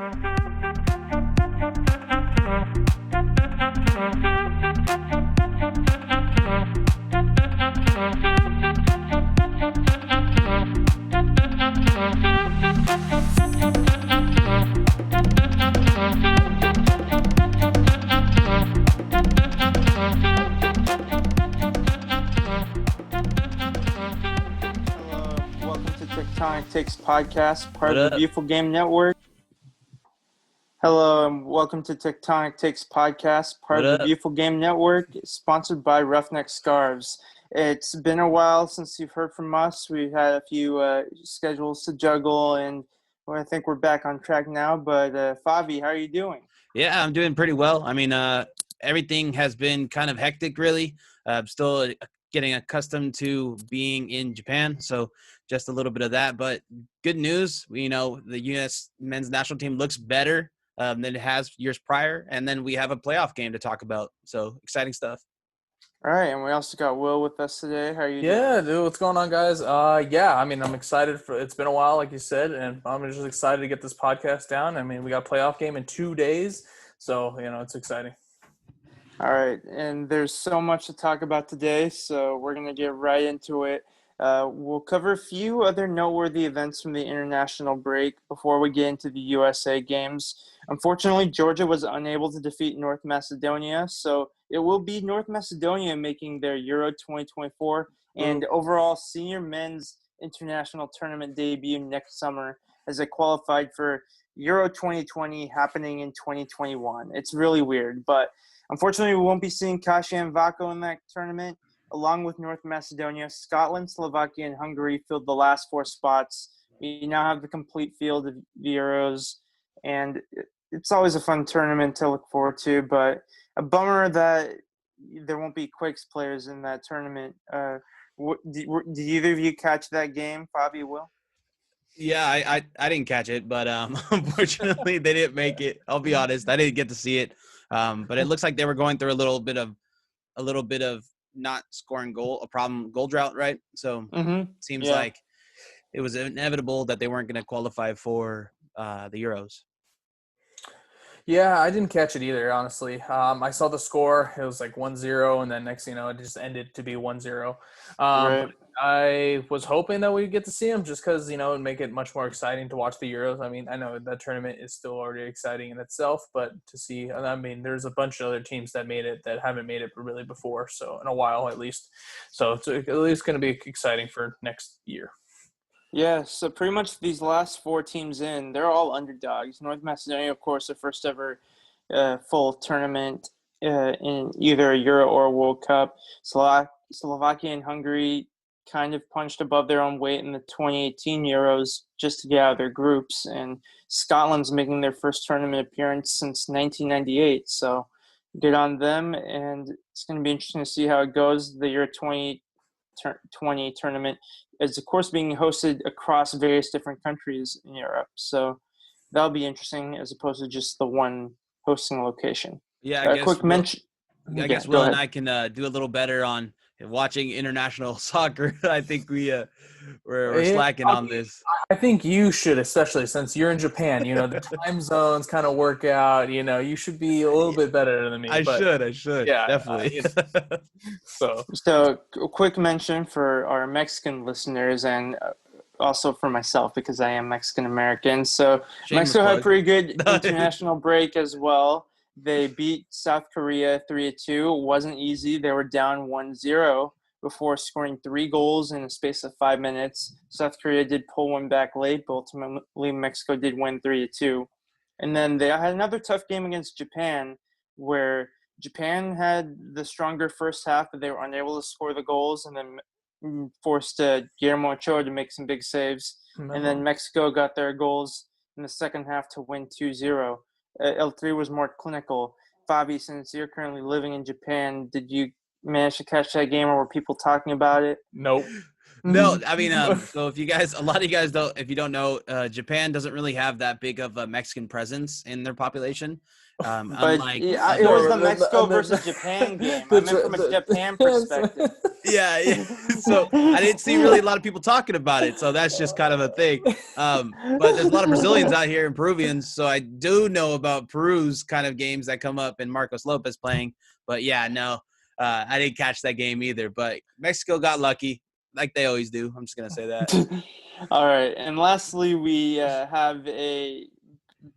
Tectonic Takes podcast, part of the Beautiful Game Network. Hello, and welcome to Tectonic Takes podcast, part of the Beautiful Game Network, sponsored by Roughneck Scarves. It's been a while since you've heard from us. We've had a few schedules to juggle, and I think we're back on track now. But Favi, how are you doing? Yeah, I'm doing pretty well. I mean, everything has been kind of hectic, really. Still getting accustomed to being in Japan, so just a little bit of that. But good news, the U.S. men's national team looks better than it has years prior, and then we have a playoff game to talk about. So exciting stuff. All right, and we also got Will with us today. How are you doing? Yeah, dude, what's going on, guys? I'm excited it's been a while, like you said, and I'm just excited to get this podcast down. I mean, we got a playoff game in 2 days, so, it's exciting. All right, and there's so much to talk about today, so we're going to get right into it. We'll cover a few other noteworthy events from the international break before we get into the USA games. Unfortunately, Georgia was unable to defeat North Macedonia, so it will be North Macedonia making their Euro 2024 and overall senior men's international tournament debut next summer as they qualified for Euro 2020 happening in 2021. It's really weird, but unfortunately, we won't be seeing Kasia and Vako in that tournament. Along with North Macedonia, Scotland, Slovakia, and Hungary filled the last 4 spots. We now have the complete field of the Euros, and it's always a fun tournament to look forward to, but a bummer that there won't be Quakes players in that tournament. Did either of you catch that game, Fabi, Will? Yeah, I didn't catch it, but unfortunately they didn't make it. I'll be honest, I didn't get to see it. But it looks like they were going through a little bit of not scoring goal drought, right? So it seems like it was inevitable that they weren't going to qualify for the Euros. Yeah, I didn't catch it either, honestly. I saw the score. It was like 1-0, and then next thing you know, it just ended to be 1-0. Right. I was hoping that we'd get to see them just because, it'd make it much more exciting to watch the Euros. I mean, I know that tournament is still already exciting in itself, but to see, there's a bunch of other teams that made it that haven't made it really before, so in a while at least. So it's at least going to be exciting for next year. Yeah, so pretty much these last 4 teams in, they're all underdogs. North Macedonia, of course, the first ever full tournament in either a Euro or a World Cup. Slovakia and Hungary kind of punched above their own weight in the 2018 Euros just to get out of their groups. And Scotland's making their first tournament appearance since 1998. So good on them. And it's going to be interesting to see how it goes. The Euro 2020 tournament is, of course, being hosted across various different countries in Europe. So that'll be interesting as opposed to just the one hosting location. Yeah, I guess Will and I can do a little better on watching international soccer. I think we're slacking on this. I think you should, especially since you're in Japan. The time zones kind of work out. You should be a little bit better than me. I should. Yeah, definitely. So a quick mention for our Mexican listeners and also for myself because I am Mexican American. So Mexico had a pretty good international break as well. They beat South Korea 3-2. It wasn't easy. They were down 1-0 before scoring 3 goals in a space of 5 minutes. South Korea did pull one back late, but ultimately Mexico did win 3-2. And then they had another tough game against Japan where Japan had the stronger first half, but they were unable to score the goals and then forced Guillermo Ochoa to make some big saves. Mm-hmm. And then Mexico got their goals in the second half to win 2-0. L3 was more clinical. Fabi, since you're currently living in Japan, did you manage to catch that game or were people talking about it? Nope. No, I mean, so if a lot of you guys don't, if you don't know, Japan doesn't really have that big of a Mexican presence in their population. But Unlike yeah, it was the Mexico versus Japan game. I meant from a Japan perspective. yeah. So I didn't see really a lot of people talking about it. So that's just kind of a thing. But there's a lot of Brazilians out here and Peruvians. So I do know about Peru's kind of games that come up and Marcos Lopez playing. But yeah, no, I didn't catch that game either. But Mexico got lucky, like they always do. I'm just going to say that. All right. And lastly, we have a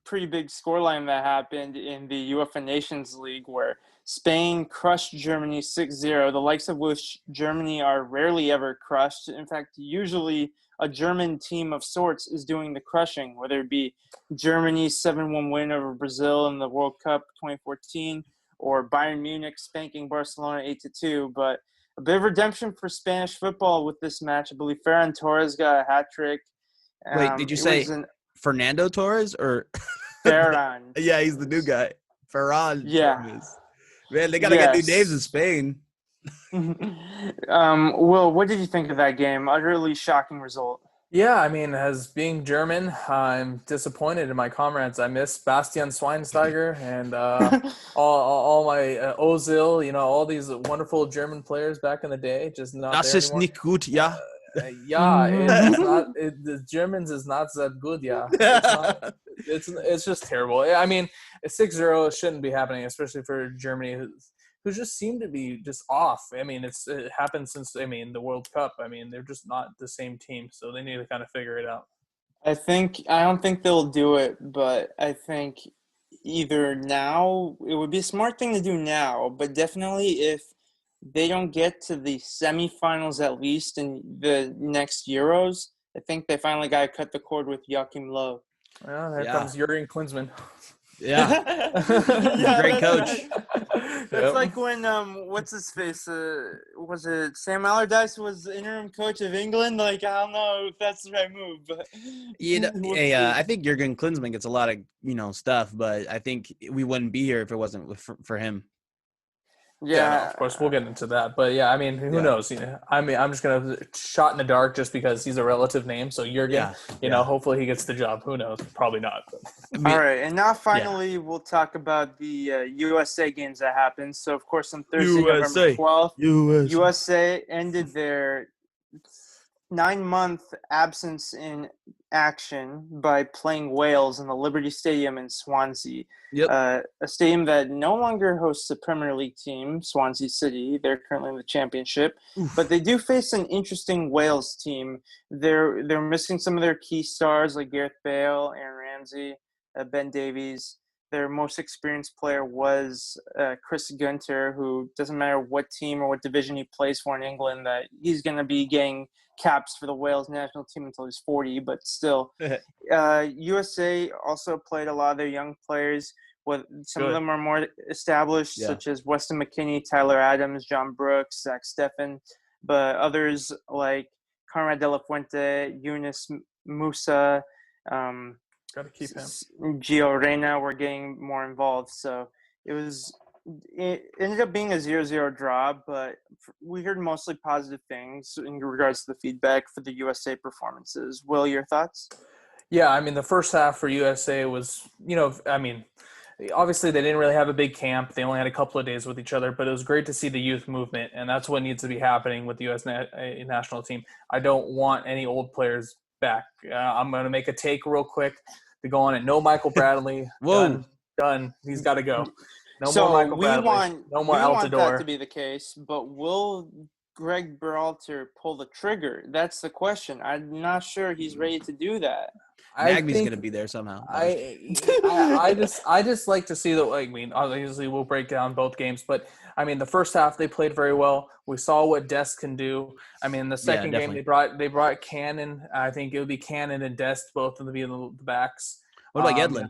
pretty big scoreline that happened in the UEFA Nations League where Spain crushed Germany 6-0, the likes of which Germany are rarely ever crushed. In fact, usually a German team of sorts is doing the crushing, whether it be Germany's 7-1 win over Brazil in the World Cup 2014 or Bayern Munich spanking Barcelona 8-2. But a bit of redemption for Spanish football with this match. I believe Ferran Torres got a hat trick. Wait, did you say Fernando Torres or Ferran? Yeah, he's the new guy. Ferran Torres. Man, they got to get new names in Spain. Will, what did you think of that game? Utterly shocking result. Yeah, I mean, as being German, I'm disappointed in my comrades. I miss Bastian Schweinsteiger and all my Ozil, all these wonderful German players back in the day. Just not Das there ist anymore. nicht gut, ja. The Germans is not that good, yeah. It's just terrible. I mean, 6-0 shouldn't be happening, especially for Germany, who just seem to be just off. I mean, it happened since the World Cup. I mean, they're just not the same team, so they need to kind of figure it out. I don't think they'll do it, but I think either now, it would be a smart thing to do now, but definitely if they don't get to the semifinals at least in the next Euros, I think they finally got to cut the cord with Joachim Löw. Well, there comes Jurgen Klinsmann. Yeah. Great coach. That's like when what's his face? Was it Sam Allardyce was the interim coach of England? Like, I don't know if that's the right move, but I think Jurgen Klinsmann gets a lot of stuff, but I think we wouldn't be here if it wasn't for him. Yeah, no, of course we'll get into that, but yeah, I mean, who knows? I mean, I'm just gonna shot in the dark just because he's a relative name. So Jurgen, hopefully he gets the job. Who knows? Probably not. All right, and now finally we'll talk about the USA games that happened. So of course on Thursday, November 12th, USA ended their 9-month absence in action by playing Wales in the Liberty Stadium in Swansea. Yep. A stadium that no longer hosts a Premier League team, Swansea City. They're currently in the Championship. But they do face an interesting Wales team. They're missing some of their key stars like Gareth Bale, Aaron Ramsey, Ben Davies. Their most experienced player was Chris Gunter, who doesn't matter what team or what division he plays for in England, that he's going to be getting caps for the Wales national team until he's 40, but still. USA also played a lot of their young players. Some of them are more established, such as Weston McKennie, Tyler Adams, John Brooks, Zach Steffen, but others like Conrad De La Fuente, Yunus Musa, Got to keep him. Gio Reyna were getting more involved. So it ended up being a 0-0 draw, but we heard mostly positive things in regards to the feedback for the USA performances. Will, your thoughts? Yeah, I mean, the first half for USA was, obviously they didn't really have a big camp. They only had a couple of days with each other, but it was great to see the youth movement, and that's what needs to be happening with the U.S. national team. I don't want any old players back. I'm going to make a take real quick to go on it. No Michael Bradley. Whoa. Done. He's got to go. No So more Michael Bradley. No more Altidore. We want that to be the case, but will Greg Berhalter pull the trigger? That's the question. I'm not sure he's ready to do that. Nagby's going to be there somehow. I just like to see obviously we'll break down both games, but I mean, the first half they played very well. We saw what Dest can do. I mean, the second game they brought Cannon. I think it would be Cannon and Dest both in the backs. What about Yedlin?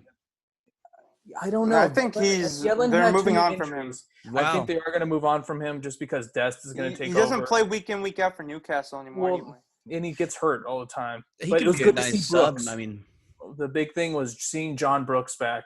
I don't know. I think they're moving on from him. Wow. I think they are going to move on from him just because Dest is going to take over. He doesn't play week in, week out for Newcastle anymore anyway. And he gets hurt all the time. But it was good to see Brooks. I mean, the big thing was seeing John Brooks back.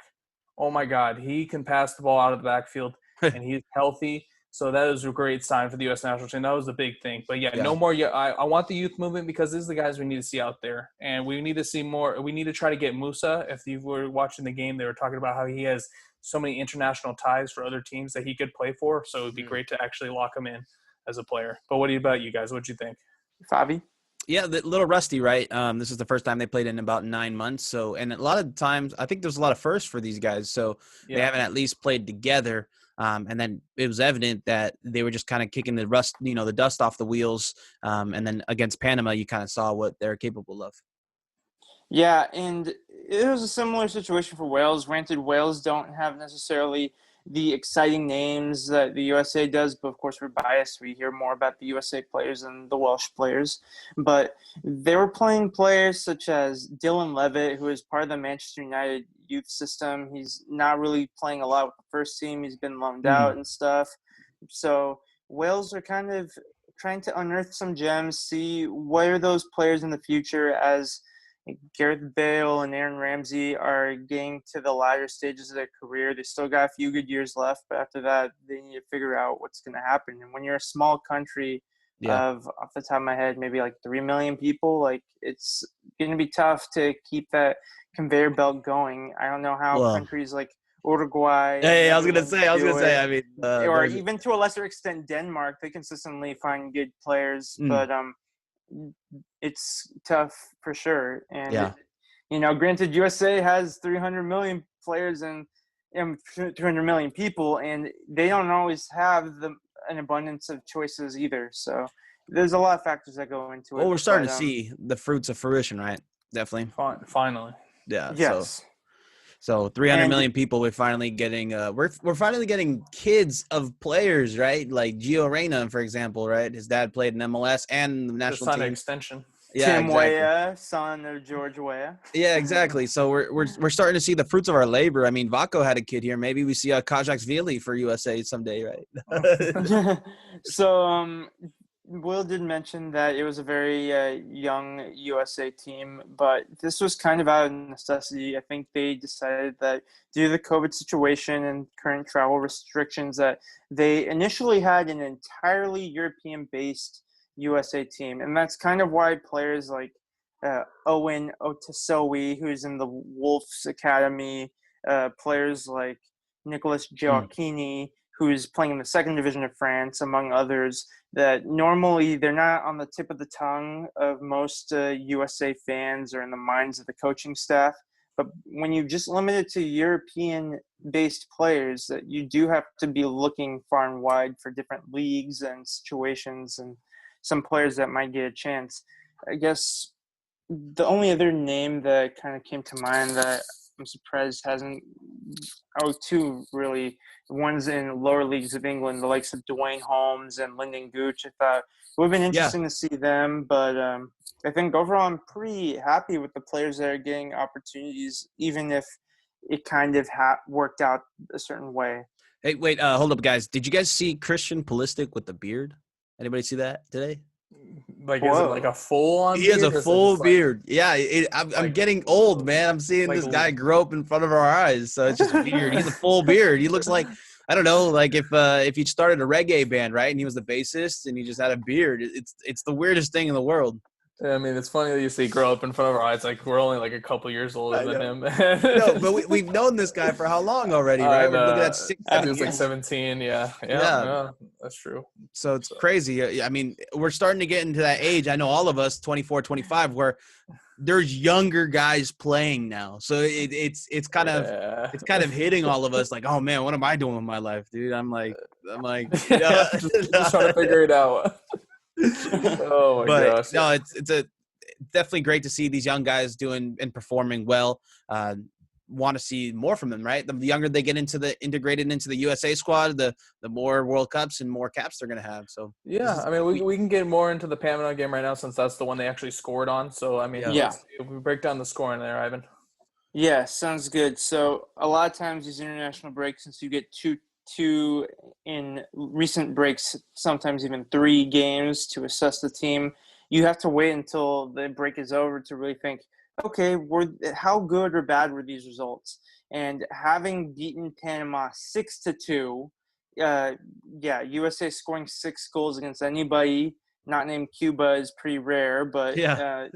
Oh my God, he can pass the ball out of the backfield, and he's healthy. So that is a great sign for the U.S. national team. That was the big thing. But yeah, Yeah. no more. Yeah, I want the youth movement because these are the guys we need to see out there, and we need to see more. We need to try to get Musa. If you were watching the game, they were talking about how he has so many international ties for other teams that he could play for. So it would be great to actually lock him in as a player. But what about you guys? What'd you think? Fabi? Yeah, a little rusty, right? This is the first time they played in about 9 months. So, and a lot of times, I think there's a lot of firsts for these guys. So they haven't at least played together. And then it was evident that they were just kind of kicking the rust, the dust off the wheels. And then against Panama, you kind of saw what they're capable of. Yeah, and it was a similar situation for Wales. Granted, Wales don't have necessarily the exciting names that the USA does, but of course we're biased. We hear more about the USA players than the Welsh players. But they were playing players such as Dylan Levitt, who is part of the Manchester United youth system. He's not really playing a lot with the first team. He's been loaned out and stuff. So Wales are kind of trying to unearth some gems, see what are those players in the future as Gareth Bale and Aaron Ramsey are getting to the latter stages of their career. They still got a few good years left, but after that, they need to figure out what's going to happen. And when you're a small country of, off the top of my head, maybe like 3 million people, like it's going to be tough to keep that conveyor belt going. I don't know how countries like Uruguay. Hey, I was gonna say. I mean, or even to a lesser extent, Denmark. They consistently find good players, but it's tough for sure. And granted, USA has 300 million players and 300 million people, and they don't always have an abundance of choices either. So there's a lot of factors that go into it. Well, we're starting to see the fruits of fruition, right? Definitely. Finally. Yeah. Yes. So 300 million people, we're finally getting we're finally getting kids of players, right? Like Gio Reyna, for example, right? His dad played in MLS and the national team. Extension. Yeah, Tim Weah, son of George Weah. Yeah, exactly. So we're starting to see the fruits of our labor. I mean, Vaco had a kid here. Maybe we see a Kajaksvili for USA someday, right? So Will did mention that it was a very young USA team, but this was kind of out of necessity. I think they decided that due to the COVID situation and current travel restrictions that they initially had an entirely European-based USA team. And that's kind of why players like Owen Otasowie, who's in the Wolves Academy, players like Nicolas Gioacchini, who's playing in the second division of France, among others, that normally they're not on the tip of the tongue of most USA fans or in the minds of the coaching staff. But when you just limit it to European-based players, that you do have to be looking far and wide for different leagues and situations and some players that might get a chance. I guess the only other name that kind of came to mind that I'm surprised hasn't two really ones in lower leagues of England, the likes of Dwayne Holmes and Lyndon Gooch. I thought it would have been interesting to see them, but I think overall I'm pretty happy with the players that are getting opportunities, even if it kind of worked out a certain way. Hey, wait, hold up, guys. Did you guys see Christian Pulisic with the beard? Anybody see that today? Like, is it like a full-on He has a full beard. Yeah, I'm getting old, man. I'm seeing this guy grow up in front of our eyes. So it's just weird. He's a full beard. He looks like, I don't know, like if he started a reggae band, right, and he was the bassist and he just had a beard. It's the weirdest thing in the world. Yeah, I mean, it's funny that you say grow up in front of our eyes. Like, we're only like a couple years older than him. No, but we've known this guy for how long already, right? We're looking at 6, 7 he was like 17, yeah, that's true. So it's crazy. I mean, we're starting to get into that age. I know all of us, 24, 25, where there's younger guys playing now. So it's kind of hitting all of us like, oh man, what am I doing with my life, dude? I'm like, just trying to figure it out. Oh my gosh! No, it's definitely great to see these young guys doing and performing well. Want to see more from them, right? The younger they get integrated into the USA squad, the more World Cups and more caps they're going to have. So yeah, I mean, we can get more into the Panama game right now since that's the one they actually scored on. So I mean, if we break down the scoring there, Ivan. Yeah, sounds good. So a lot of times these international breaks, since you get two in recent breaks, sometimes even 3 games to assess the team, you have to wait until the break is over to really think, okay, how good or bad were these results? And having beaten Panama 6-2 USA scoring 6 goals against anybody not named Cuba is pretty rare, but Yeah.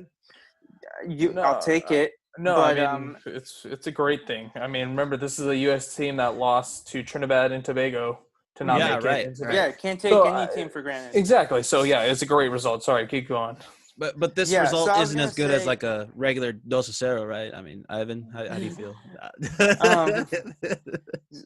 I'll take it. No, But I mean it's a great thing. I mean, remember this is a U.S. team that lost to Trinidad and Tobago to not Yeah, make right, it into right. yeah, can't take any team for granted. Exactly. So yeah, it's a great result. Sorry, keep going. But this Yeah, so result I was isn't gonna as good as say- like a regular Dos a Cero, right? I mean, Ivan, how do you feel?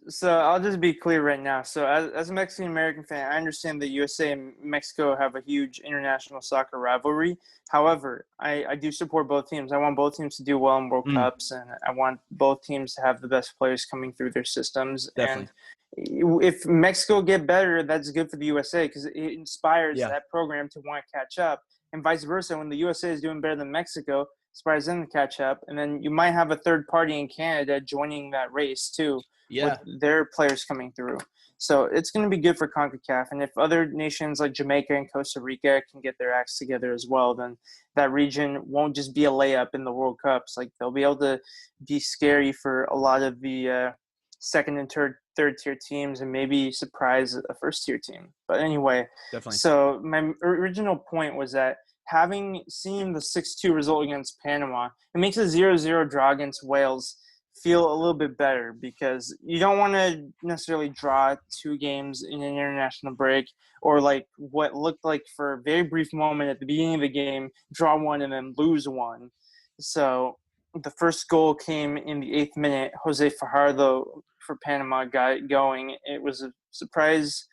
So I'll just be clear right now. So as a Mexican American fan, I understand that USA and Mexico have a huge international soccer rivalry. However, I do support both teams. I want both teams to do well in World Cups, and I want both teams to have the best players coming through their systems. Definitely. And if Mexico get better, that's good for the USA because it inspires Yeah. that program to want to catch up, and vice versa. When the USA is doing better than Mexico, inspires them to catch up, and then you might have a third party in Canada joining that race too, Yeah. with their players coming through. So it's going to be good for CONCACAF, and if other nations like Jamaica and Costa Rica can get their acts together as well, then that region won't just be a layup in the World Cups. Like they'll be able to be scary for a lot of the second and third tier teams, and maybe surprise a first tier team. But anyway, Definitely. so my original point was that having seen the 6-2 result against Panama, it makes a 0-0 draw against Wales feel a little bit better because you don't want to necessarily draw 2 games in an international break, or like what looked like for a very brief moment at the beginning of the game, draw 1 and then lose 1. So the first goal came in the 8th minute. Jose Fajardo for Panama got it going. It was a surprise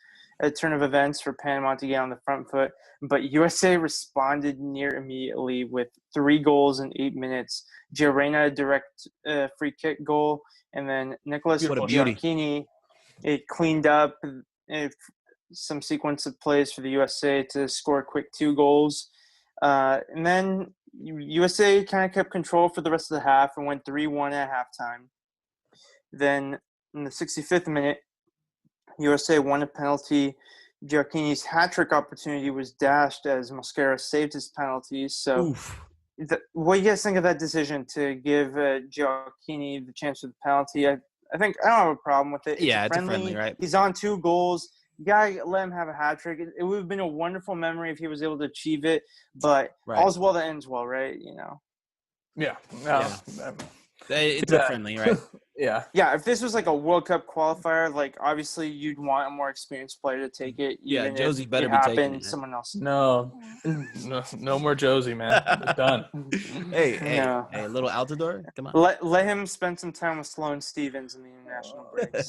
turn of events for Panama to get on the front foot, but USA responded near immediately with 3 goals in 8 minutes. Gio Reyna direct free kick goal, and then Nicholas What a beauty. Gioacchini, it cleaned up some sequence of plays for the USA to score a quick 2 goals. And then USA kind of kept control for the rest of the half and went 3-1 at halftime. Then in the 65th minute, USA won a penalty. Gioacchini's hat-trick opportunity was dashed as Mosquera saved his penalties. So what do you guys think of that decision to give Gioacchini the chance for the penalty? I think I don't have a problem with it. It's a friendly, right? He's on 2 goals. You gotta let him have a hat trick. It would have been a wonderful memory if he was able to achieve it. But all's well that ends well, right? You know. Yeah. It's a friendly, right? Yeah. Yeah, if this was like a World Cup qualifier, like obviously you'd want a more experienced player to take it. Yeah, Even Josie if better it be taking happened, it. someone else. No more Josie, man. It's done. Hey, No. a little Altidore? Come on. Let him spend some time with Sloane Stephens in the international breaks.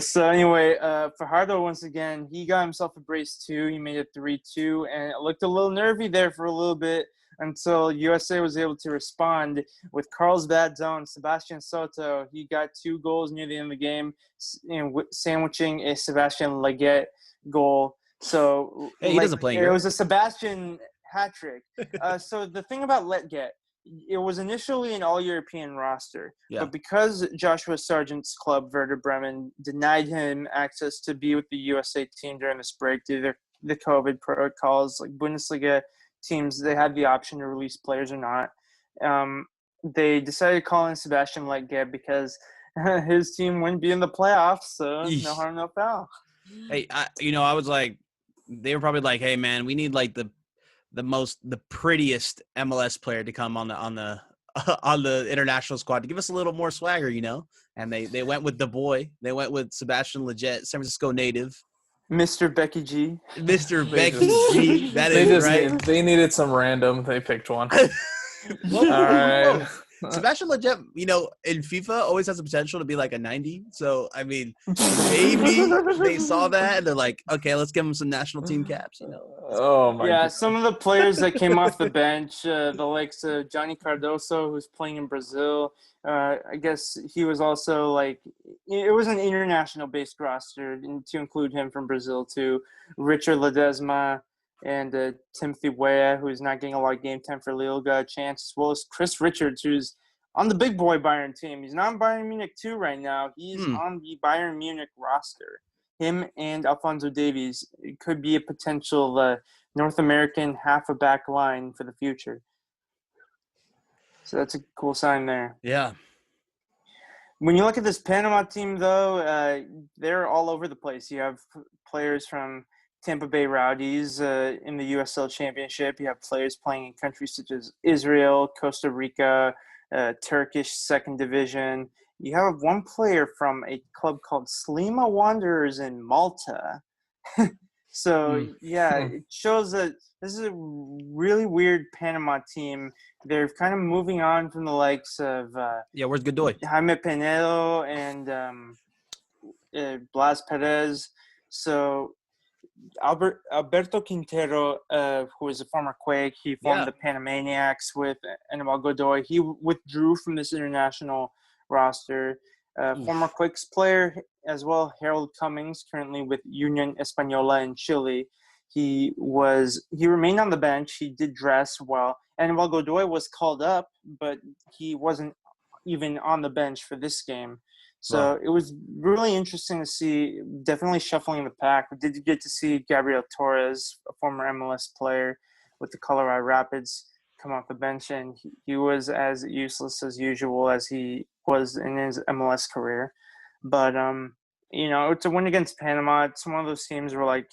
So anyway, Fajardo, once again, he got himself a brace too. He made it 3-2, and it looked a little nervy there for a little bit until USA was able to respond with Carlsbad zone. Sebastian Soto, he got 2 goals near the end of the game, sandwiching a Sebastian Leggett goal. So Hey, he doesn't play in it Europe. was a Sebastian hat trick. So the thing about Leggett, it was initially an all-European roster, but because Joshua Sargent's club, Werder Bremen, denied him access to be with the USA team during this break due to the COVID protocols, like Bundesliga teams, they had the option to release players or not. They decided to call in Sebastian Leggett because his team wouldn't be in the playoffs, so no harm, no foul. Hey, I was like, they were probably like, hey, man, we need like the prettiest MLS player to come on the on the international squad to give us a little more swagger, And they went with the boy. They went with Sebastian Leggett, San Francisco native. Mr. Becky G. Mr. Becky G. That is right. They needed some random. They picked one. All right. Sebastian Leggett, in FIFA always has the potential to be like a 90. So, I mean, maybe they saw that and they're like, okay, let's give him some national team caps, Oh, my God. Some of the players that came off the bench, the likes of Johnny Cardoso, who's playing in Brazil. I guess he was also like – it was an international-based roster to include him from Brazil too. Richard Ledesma and Timothy Weah, who's not getting a lot of game time for Lille, got a chance, as well as Chris Richards, who's on the big boy Bayern team. He's not on Bayern Munich 2 right now. He's on the Bayern Munich roster. Him and Alphonso Davies, it could be a potential North American half-a-back line for the future. So that's a cool sign there. Yeah. When you look at this Panama team, though, they're all over the place. You have players from Tampa Bay Rowdies in the USL Championship. You have players playing in countries such as Israel, Costa Rica, Turkish Second Division. You have one player from a club called Slima Wanderers in Malta. So, yeah, it shows that this is a really weird Panama team. They're kind of moving on from the likes of Where's Godoy? Jaime Pinedo and Blas Perez. So Alberto Quintero, who is a former Quake, he formed the Panamaniacs with Anibal Godoy. He withdrew from this international roster. Former Quakes player as well, Harold Cummings, currently with Union Española in Chile. He remained on the bench. He did dress well. Anibal Godoy was called up, but he wasn't even on the bench for this game. So It was really interesting to see, definitely shuffling the pack. We did get to see Gabriel Torres, a former MLS player with the Colorado Rapids, come off the bench, and he was as useless as usual as he was in his MLS career. But, it's a win against Panama. It's one of those teams where, like,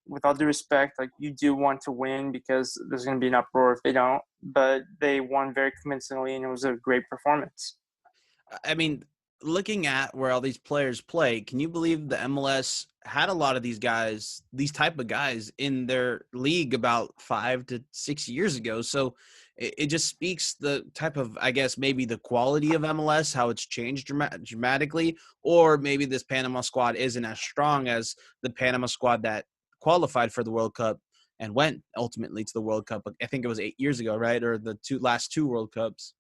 with all due respect, like, you do want to win because there's going to be an uproar if they don't. But they won very convincingly, and it was a great performance. I mean, looking at where all these players play, can you believe the MLS had a lot of these guys, these type of guys in their league about 5 to 6 years ago? So it just speaks the type of, I guess, maybe the quality of MLS, how it's changed dramatically, or maybe this Panama squad isn't as strong as the Panama squad that qualified for the World Cup and went ultimately to the World Cup. I think it was 8 years ago, right? Or the last two World Cups.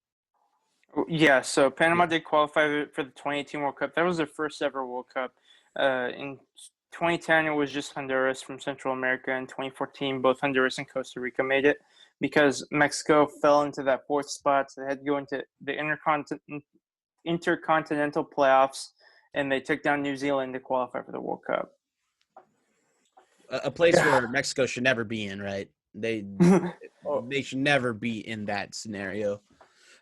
Yeah, so Panama did qualify for the 2018 World Cup. That was their first ever World Cup. In 2010, it was just Honduras from Central America. In 2014, both Honduras and Costa Rica made it because Mexico fell into that fourth spot. So they had to go into the intercontinental playoffs, and they took down New Zealand to qualify for the World Cup. A place where Mexico should never be in, right? They should never be in that scenario.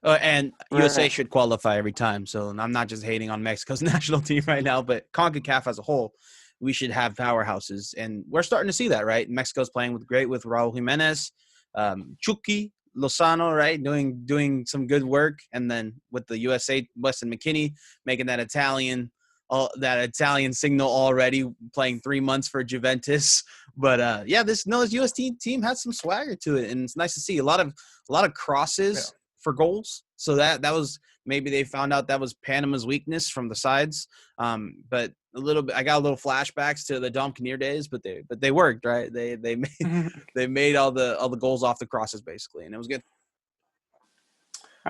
And USA should qualify every time. So I'm not just hating on Mexico's national team right now, but CONCACAF as a whole, we should have powerhouses. And we're starting to see that, right? Mexico's playing with Raul Jimenez, Chucky Lozano, right? Doing some good work. And then with the USA, Weston McKennie making that Italian signal already, playing 3 months for Juventus. But this US team has some swagger to it. And it's nice to see a lot of crosses for goals. So that was, maybe they found out that was Panama's weakness from the sides. But a little bit, I got a little flashbacks to the Dom Kinnear days, but they worked, right? They made all the goals off the crosses basically, and it was good.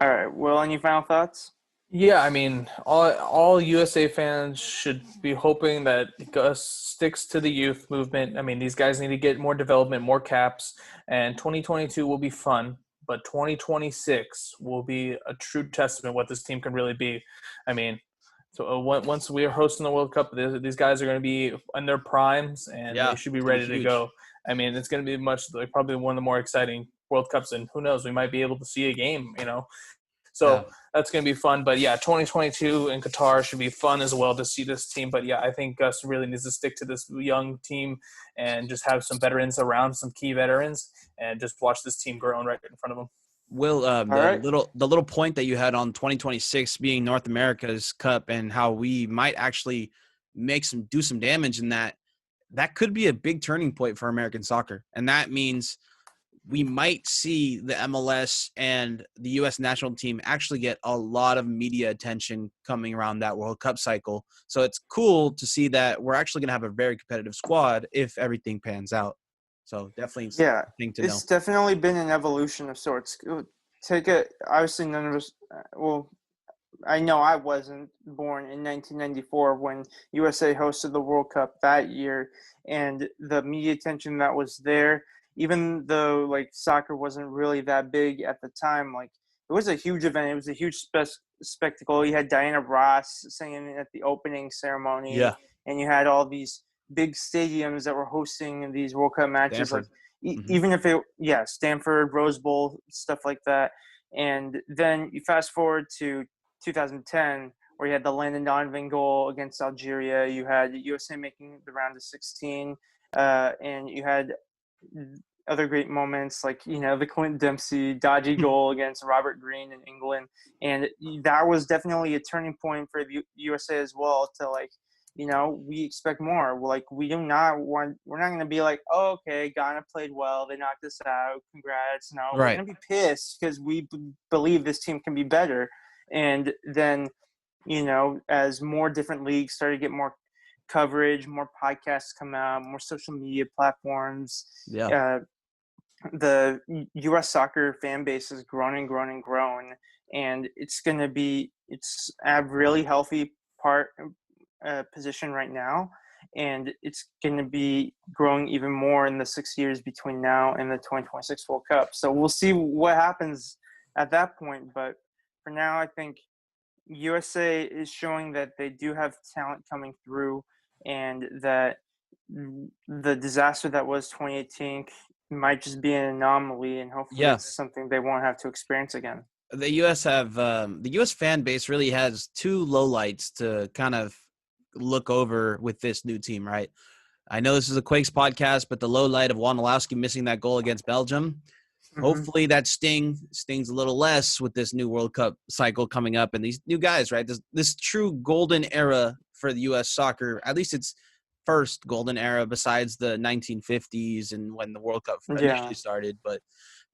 All right. Well, any final thoughts? Yeah, I mean, all USA fans should be hoping that Gus sticks to the youth movement. I mean, these guys need to get more development, more caps, and 2022 will be fun. But 2026 will be a true testament what this team can really be. I mean, so once we are hosting the World Cup, these guys are going to be in their primes, and they should be ready to go. I mean, it's going to be probably one of the more exciting World Cups, and who knows, we might be able to see a game, So that's going to be fun. But, 2022 in Qatar should be fun as well to see this team. But, I think Gus really needs to stick to this young team and just have some veterans around, some key veterans, and just watch this team grow right in front of them. Will, the little point that you had on 2026 being North America's Cup and how we might actually do some damage in that could be a big turning point for American soccer. And that means we might see the MLS and the U.S. national team actually get a lot of media attention coming around that World Cup cycle. So it's cool to see that we're actually going to have a very competitive squad if everything pans out. So definitely thing to know. It's definitely been an evolution of sorts. Obviously none of us, I know I wasn't born in 1994 when USA hosted the World Cup that year, and the media attention that was there, even though like soccer wasn't really that big at the time, like it was a huge event. It was a huge spectacle. You had Diana Ross singing at the opening ceremony, and you had all these big stadiums that were hosting these World Cup matches. Stanford. Like even if Stanford, Rose Bowl, stuff like that. And then you fast forward to 2010 where you had the Landon Donovan goal against Algeria. You had USA making the round of 16, and you had other great moments like, the Clint Dempsey dodgy goal against Robert Green in England. And that was definitely a turning point for the USA as well to we expect more. We're not going to be like, oh, okay, Ghana played well. They knocked us out. Congrats. No, we're Right. going to be pissed because we believe this team can be better. And then, as more different leagues started to get more coverage, more podcasts come out, more social media platforms, the U.S. soccer fan base has grown and grown and grown. And it's a really healthy position right now, and it's going to be growing even more in the 6 years between now and the 2026 World Cup. So we'll see what happens at that point. But for now, I think USA is showing that they do have talent coming through, and that the disaster that was 2018 might just be an anomaly, and hopefully it's something they won't have to experience again. The U.S. fan base really has two lowlights to kind of look over with this new team, right? I know this is a Quakes podcast, but the low light of Ornelas missing that goal against Belgium, hopefully that stings a little less with this new World Cup cycle coming up and these new guys, right? This true golden era for the U.S. soccer, at least it's first golden era besides the 1950s and when the World Cup initially started. But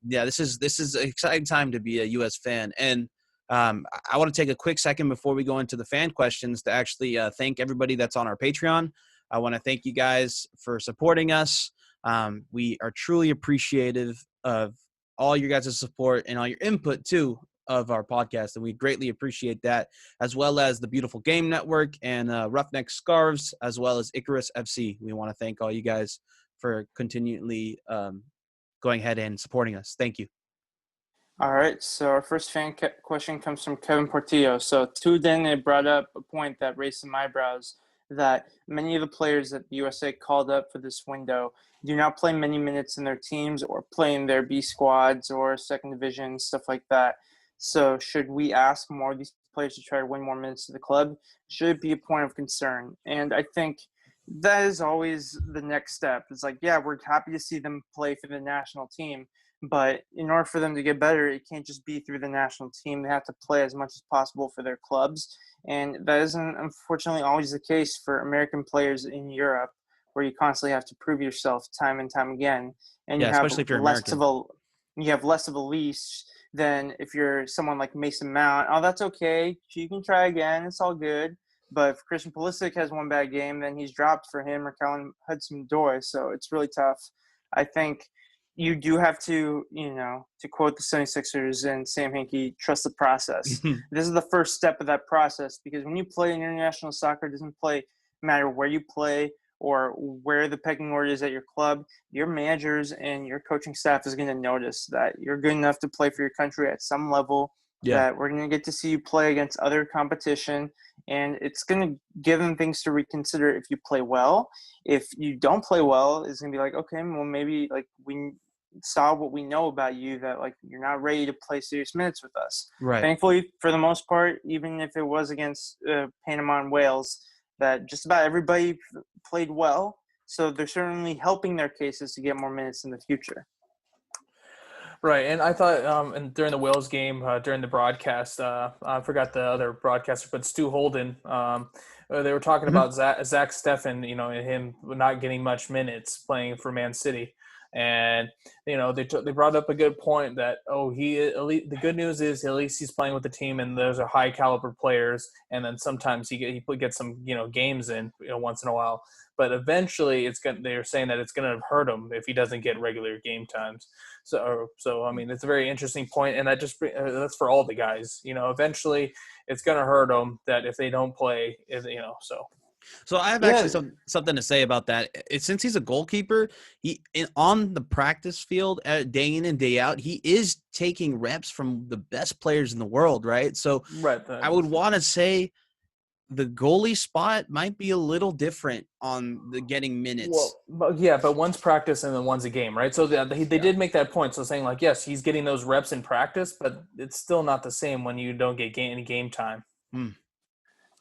yeah, this is an exciting time to be a U.S. fan. And I want to take a quick second before we go into the fan questions to actually thank everybody that's on our Patreon. I want to thank you guys for supporting us. We are truly appreciative of all your guys' support and all your input, too, of our podcast, and we greatly appreciate that, as well as the Beautiful Game Network and Roughneck Scarves, as well as Icarus FC. We want to thank all you guys for continually going ahead and supporting us. Thank you. All right, so our first fan question comes from Kevin Portillo. So Tudin brought up a point that raised some eyebrows, that many of the players that the USA called up for this window do not play many minutes in their teams or play in their B squads or second division, stuff like that. So should we ask more of these players to try to win more minutes to the club? Should it be a point of concern? And I think that is always the next step. It's like, yeah, we're happy to see them play for the national team, but in order for them to get better, it can't just be through the national team. They have to play as much as possible for their clubs. And that isn't, unfortunately, always the case for American players in Europe, where you constantly have to prove yourself time and time again. And you have especially if you're you have less of a leash than if you're someone like Mason Mount. Oh, that's okay. You can try again. It's all good. But if Christian Pulisic has one bad game, then he's dropped for him, or Callum Hudson-Odoi. So it's really tough. I think you do have to, to quote the 76ers and Sam Hinkie, trust the process. This is the first step of that process, because when you play international soccer, it doesn't matter where you play or where the pecking order is at your club. Your managers and your coaching staff is going to notice that you're good enough to play for your country at some level, that we're going to get to see you play against other competition, and it's going to give them things to reconsider if you play well. If you don't play well, it's going to be like, okay, well, maybe we saw what we know about you, that you're not ready to play serious minutes with us. Right. Thankfully, for the most part, even if it was against Panama and Wales, that just about everybody played well. So they're certainly helping their cases to get more minutes in the future. Right, and I thought and during the Wales game, during the broadcast, I forgot the other broadcaster, but Stu Holden, they were talking about Zach Steffen, and him not getting much minutes playing for Man City. And, they brought up a good point that, the good news is at least he's playing with the team and those are high caliber players. And then sometimes he gets some, games in, once in a while. But eventually they're saying that it's going to hurt him if he doesn't get regular game times. So I mean, it's a very interesting point. And that's for all the guys, eventually it's going to hurt them that if they don't play, so. So I have actually something to say about that. Since he's a goalkeeper, on the practice field, day in and day out, he is taking reps from the best players in the world, right? So I would want to say the goalie spot might be a little different on the getting minutes. Well, but one's practice and then one's a game, right? So they did make that point. So saying yes, he's getting those reps in practice, but it's still not the same when you don't get any game time.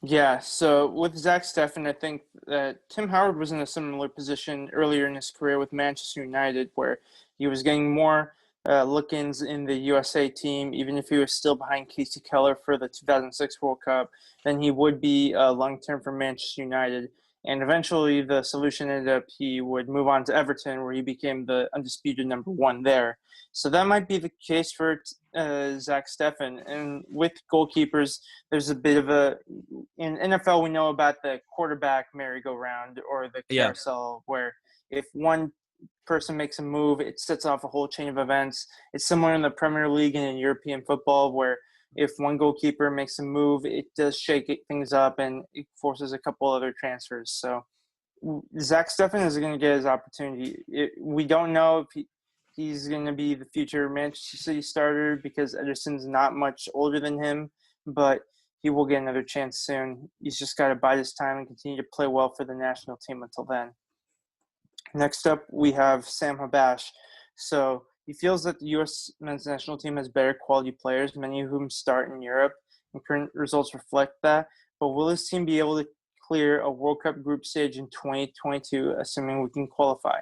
Yeah, so with Zach Steffen, I think that Tim Howard was in a similar position earlier in his career with Manchester United, where he was getting more look-ins in the USA team, even if he was still behind Casey Keller for the 2006 World Cup, then he would be long-term for Manchester United. And eventually the solution ended up he would move on to Everton, where he became the undisputed number one there. So that might be the case for Zach Steffen. And with goalkeepers, there's a bit of a in NFL, we know about the quarterback merry-go-round or the Yeah. carousel, where if one person makes a move, it sets off a whole chain of events. It's similar in the Premier League and in European football, where if one goalkeeper makes a move, it does shake things up and it forces a couple other transfers. So Zach Steffen is going to get his opportunity. We don't know if he's going to be the future Manchester City starter because Ederson's not much older than him, but he will get another chance soon. He's just got to bide his time and continue to play well for the national team until then. Next up, we have Sam Habash. So he feels that the U.S. men's national team has better quality players, many of whom start in Europe, and current results reflect that. But will this team be able to clear a World Cup group stage in 2022, assuming we can qualify?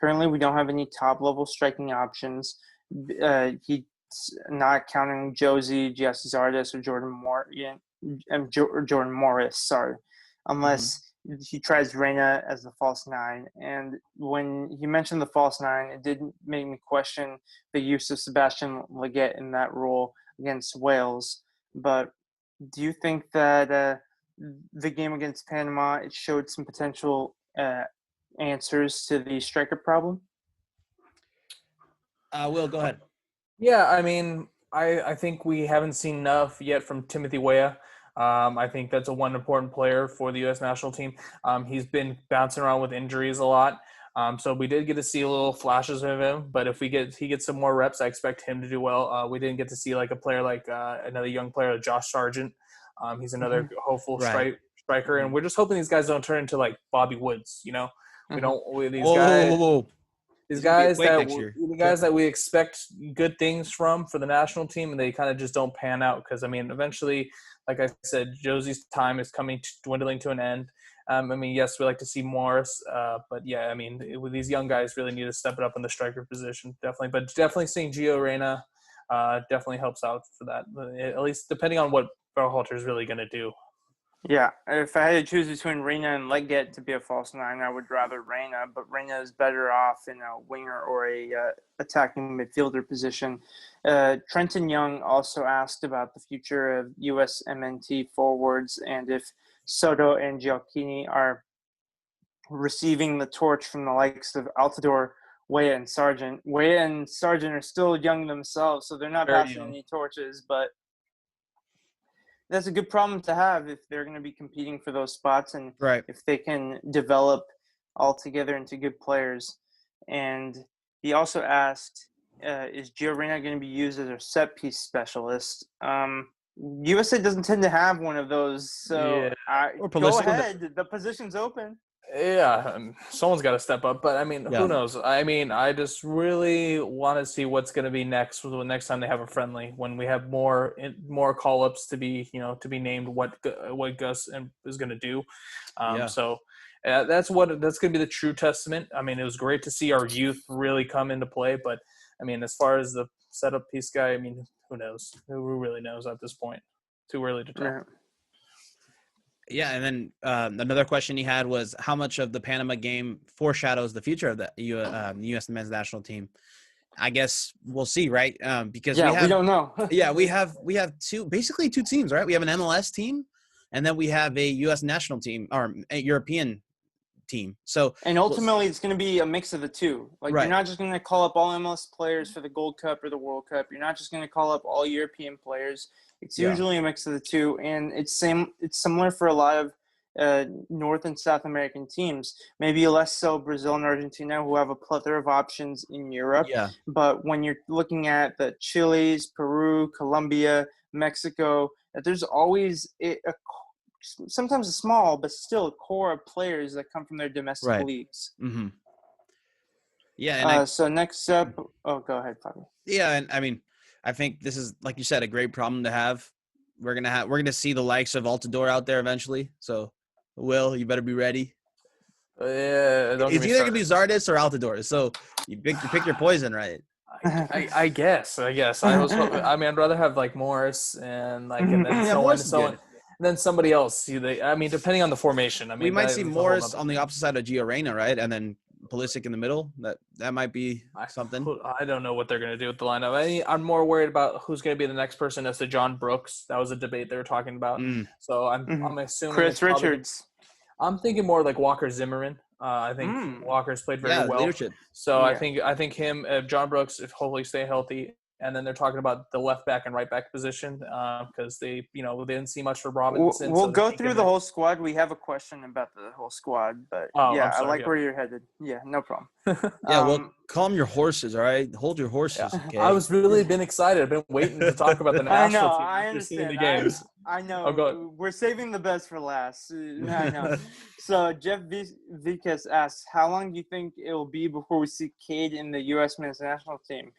Currently, we don't have any top-level striking options. He's not counting Josie, Giassi Zardes, or Jordan Morris, unless he tries Reyna as the false nine. And when he mentioned the false nine, it did make me question the use of Sebastian Leggett in that role against Wales. But do you think that the game against Panama, it showed some potential answers to the striker problem? Will, go ahead. Yeah, I mean, I think we haven't seen enough yet from Timothy Weah. I think that's one important player for the U.S. national team. He's been bouncing around with injuries a lot. So we did get to see a little flashes of him, but if he gets some more reps, I expect him to do well. We didn't get to see like a player like another young player, Josh Sargent. He's another hopeful striker, and we're just hoping these guys don't turn into like Bobby Woods. You know, we don't. These guys. These guys that we expect good things from for the national team, and they kind of just don't pan out because, I mean, eventually, like I said, Josie's time is dwindling to an end. I mean, yes, we like to see Morris, but yeah, I mean, these young guys really need to step it up in the striker position, definitely. But definitely seeing Gio Reyna definitely helps out for that, at least depending on what Berhalter is really going to do. Yeah, if I had to choose between Reyna and Leggett to be a false nine, I would rather Reyna, but Reyna is better off in a winger or a attacking midfielder position. Trenton Young also asked about the future of USMNT forwards and if Soto and Gioacchini are receiving the torch from the likes of Altidore, Weah, and Sargent. Weah and Sargent are still young themselves, so they're not passing any torches, but that's a good problem to have if they're going to be competing for those spots and if they can develop all together into good players. And he also asked, is Gio Reyna going to be used as a set piece specialist? USA doesn't tend to have one of those, so go ahead. The position's open. Yeah, someone's got to step up, but I mean, who knows? I mean, I just really want to see what's going to be next. The next time they have a friendly, when we have more call ups to be, to be named what Gus is going to do. So that's going to be the true testament. I mean, it was great to see our youth really come into play, but I mean, as far as the setup piece guy, I mean, who knows? Who really knows at this point? Too early to tell. Yeah. Yeah, and then another question he had was how much of the Panama game foreshadows the future of the U.S. men's national team. I guess we'll see, right? Because we don't know. we have two teams, right? We have an MLS team, and then we have a U.S. national team or a European team. So and ultimately, it's going to be a mix of the two. Like you're not just going to call up all MLS players for the Gold Cup or the World Cup. You're not just going to call up all European players. It's usually a mix of the two, and it's similar for a lot of North and South American teams. Maybe less so Brazil and Argentina, who have a plethora of options in Europe. Yeah. But when you're looking at the Chiles, Peru, Colombia, Mexico, there's always sometimes a small, but still a core of players that come from their domestic leagues. Mm-hmm. Yeah. And so next up, go ahead, Fabian. Yeah, and I mean, I think this is, like you said, a great problem to have. we're gonna see the likes of Altidore out there eventually. So, Will, you better be ready. Yeah, don't get It's me either gonna be started. Zardes or Altidore. So you pick your poison, right? I guess. I was hoping. I mean, I'd rather have like Morris and then Yeah, Morris is good. and then somebody else. I mean, depending on the formation. I We mean, might that see is a whole Morris nother on the opposite side of Gio Reyna, right? And then Pulisic in the middle. That might be something. I don't know what they're going to do with the lineup. I'm more worried about who's going to be the next person as the John Brooks. That was a debate they were talking about. So I'm assuming Chris Richards. I'm thinking more like Walker Zimmerman. I think Walker's played very well. Leadership. So I think him, John Brooks, if hopefully stay healthy. And then they're talking about the left back and right back position because they didn't see much for Robinson. We'll go through the whole squad. We have a question about the whole squad, but I like where you're headed. Yeah, no problem. Well, calm your horses, all right? Hold your horses. Yeah. Okay. I was really been excited. I've been waiting to talk about the national team. I understand. The games. I know. We're saving the best for last. I know. So Jeff Vikas asks, how long do you think it will be before we see Cade in the U.S. men's national team?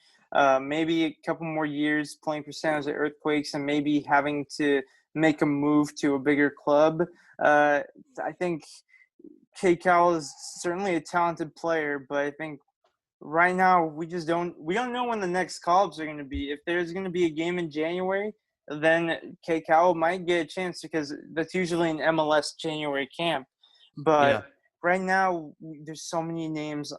Maybe a couple more years playing for San Jose Earthquakes and maybe having to make a move to a bigger club. I think Cade Cowell is certainly a talented player, but I think right now we don't know when the next call-ups are going to be. If there's going to be a game in January, then Cade Cowell might get a chance because that's usually an MLS January camp. But right now there's so many names,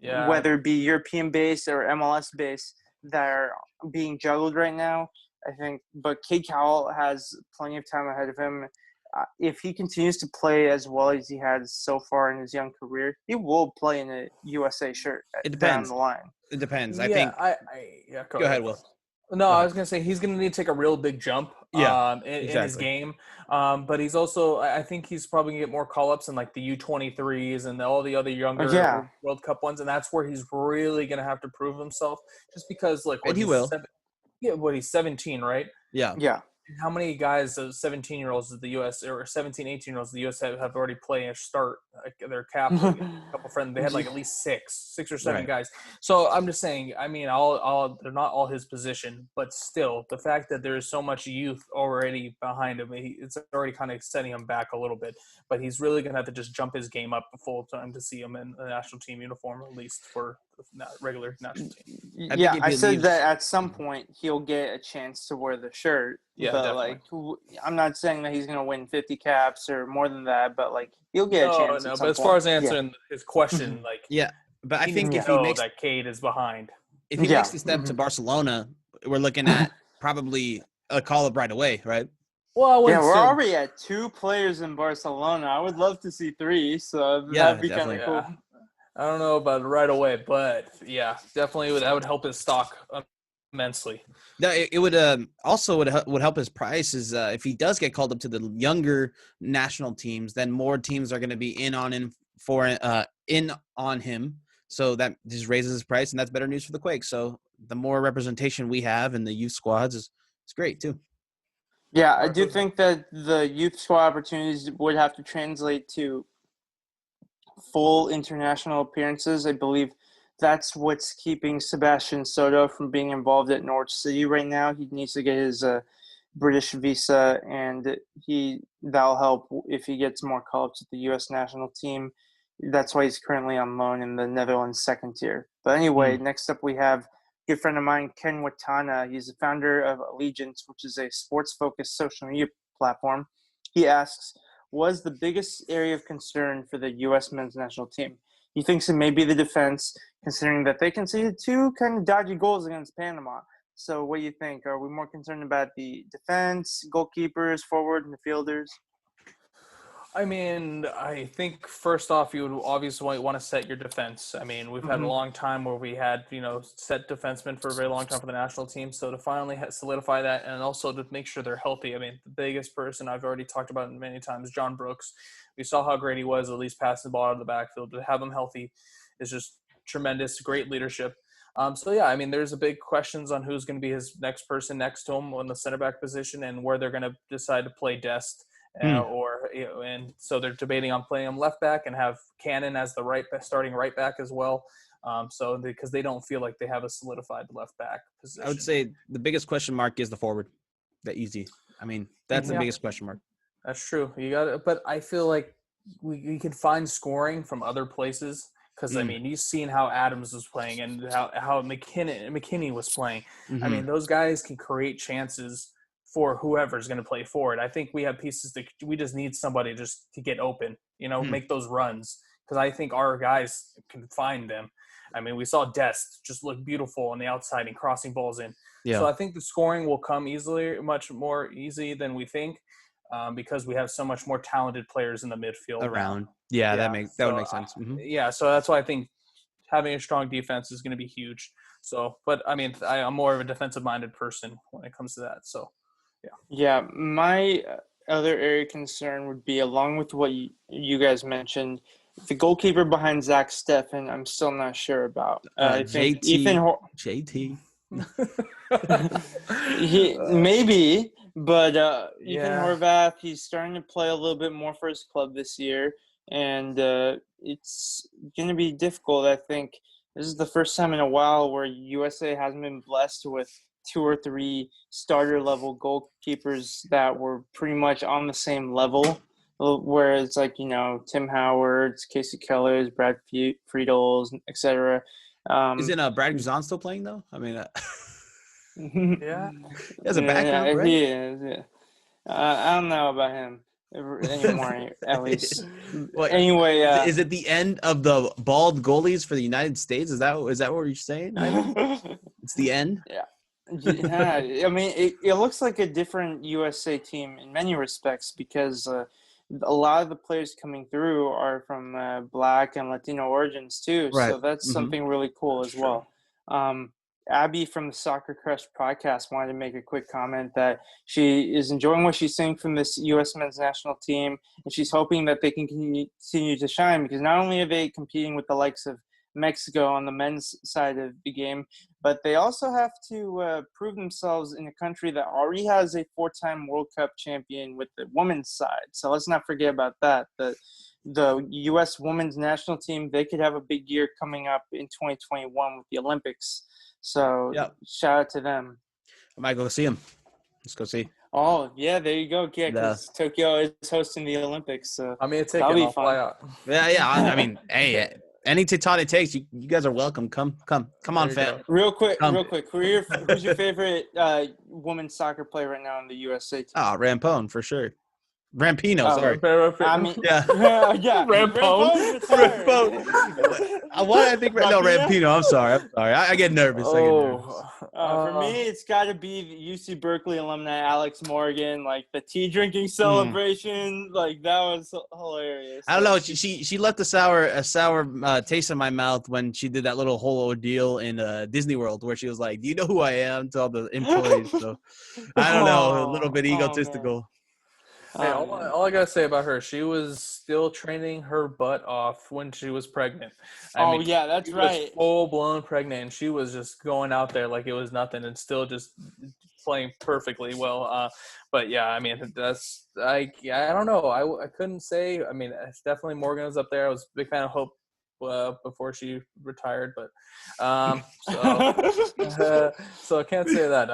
whether it be European-based or MLS-based, that are being juggled right now, I think. But Cade Cowell has plenty of time ahead of him. If he continues to play as well as he has so far in his young career, he will play in a USA shirt down the line. It depends. I think. Go ahead, Will. No, I was going to say he's going to need to take a real big jump in his game. But he's also – I think he's probably going to get more call-ups in like the U23s and all the other younger World Cup ones, and that's where he's really going to have to prove himself just because like – And he will. He's 17, right? Yeah. Yeah. How many guys, 17-year-olds of the U.S. or 17, 18-year-olds of the U.S. have already played and start their cap? Like, a couple friends, they had like at least six or seven guys. So I'm just saying, I mean, they're not all his position, but still, the fact that there is so much youth already behind him, it's already kind of setting him back a little bit. But he's really going to have to just jump his game up full time to see him in the national team uniform, at least for the regular national team. I said that at some point he'll get a chance to wear the shirt. Yeah, but definitely. I'm not saying that he's going to win 50 caps or more than that, but like he'll get a chance. But as far as answering his question, but I think if he makes that Cade is behind. If he makes the step to Barcelona, we're looking at probably a call up right away, right? Well, we're already at 2 players in Barcelona. I would love to see 3, so that'd be kind of cool. Yeah. I don't know about right away, but definitely that would help his stock immensely. No, it would also would help his price is if he does get called up to the younger national teams, then more teams are going to be in on him. So that just raises his price, and that's better news for the Quakes. So the more representation we have in the youth squads is great too. Yeah, I do think that the youth squad opportunities would have to translate to full international appearances. I believe that's what's keeping Sebastian Soto from being involved at Norwich City right now. He needs to get his British visa, and that'll help if he gets more call-ups with the U.S. national team. That's why he's currently on loan in the Netherlands second tier. But anyway, next up we have a good friend of mine, Ken Watana. He's the founder of Allegiance, which is a sports-focused social media platform. He asks, was the biggest area of concern for the U.S. men's national team? He thinks it may be the defense, considering that they conceded 2 kind of dodgy goals against Panama. So what do you think? Are we more concerned about the defense, goalkeepers, forward, midfielders? I mean, I think first off, you would obviously want to set your defense. I mean, we've had a long time where we had, set defensemen for a very long time for the national team. So to finally solidify that and also to make sure they're healthy. I mean, the biggest person I've already talked about many times, John Brooks. We saw how great he was, at least passing the ball out of the backfield. To have him healthy is just tremendous, great leadership. I mean, there's a big questions on who's going to be his next person next to him on the center back position and where they're going to decide to play Dest. And so they're debating on playing him left back and have Cannon as the starting right back as well. Because they don't feel like they have a solidified left back position. I would say the biggest question mark is the forward, the easy. I mean, that's the Yeah. biggest question mark. That's true. You got it, but I feel like we could find scoring from other places because I Mm. mean, you've seen how Adams was playing and how McKinney was playing. I mean, Mhm. those guys can create chances for whoever's going to play forward. I think we have pieces that we just need somebody just to get open, make those runs because I think our guys can find them. I mean, we saw Dest just look beautiful on the outside and crossing balls in. Yeah. So I think the scoring will come easily, much more easy than we think. Because we have so much more talented players in the midfield Around. now. Yeah, that would make sense. So that's why I think having a strong defense is going to be huge. So, but I mean, I'm more of a defensive-minded person when it comes to that. So, Yeah, my other area of concern would be, along with what you guys mentioned, the goalkeeper behind Zach Steffen, I'm still not sure about. I think JT. Maybe, but Ethan Yeah. Horvath, he's starting to play a little bit more for his club this year, and it's going to be difficult. I think this is the first time in a while where USA hasn't been blessed with 2 or 3 starter level goalkeepers that were pretty much on the same level. Whereas, like, Tim Howard's, Casey Keller's, Brad Friedel's, etc. Isn't Brad Guzan still playing though? I mean, Yeah. he has a background, right? He is. Yeah. I don't know about him anymore, at least. Well, anyway, is it the end of the bald goalies for the United States? Is that what you're saying? It's the end. Yeah, I mean, it looks like a different USA team in many respects because a lot of the players coming through are from Black and Latino origins too. Right. So that's something really cool as well. Abby from the Soccer Crush podcast wanted to make a quick comment that she is enjoying what she's seeing from this U.S. men's national team, and she's hoping that they can continue to shine because not only are they competing with the likes of Mexico on the men's side of the game, but they also have to prove themselves in a country that already has a 4-time World Cup champion with the women's side. So let's not forget about that. The U.S. women's national team, they could have a big year coming up in 2021 with the Olympics. So Shout out to them. I might go see him. Let's go see. Oh, yeah, there you go. Yeah, because Tokyo is hosting the Olympics. So I mean, a ticket, I'll fly out. Yeah. I mean, hey, any Tectonic Takes, you guys are welcome. Come on, fam. Real quick. Who's your favorite women's soccer player right now in the USA team? Oh, Rampone, for sure. Rampino, sorry. I mean, yeah. Rampone. Rampino. I'm sorry. I get nervous. For me, it's got to be the UC Berkeley alumni Alex Morgan, like the tea drinking celebration. Like, that was hilarious. I don't know. She left a sour taste in my mouth when she did that little whole ordeal in Disney World where she was like, "Do you know who I am?" to all the employees. So I don't know, a little bit egotistical. Hey, all I gotta say about her, she was still training her butt off when she was pregnant. I mean, that's right. Full blown pregnant, and she was just going out there like it was nothing, and still just playing perfectly well. But yeah, I mean, I don't know. I couldn't say. I mean, it's definitely Morgan was up there. I was a big fan of Hope before she retired, but so I can't say that.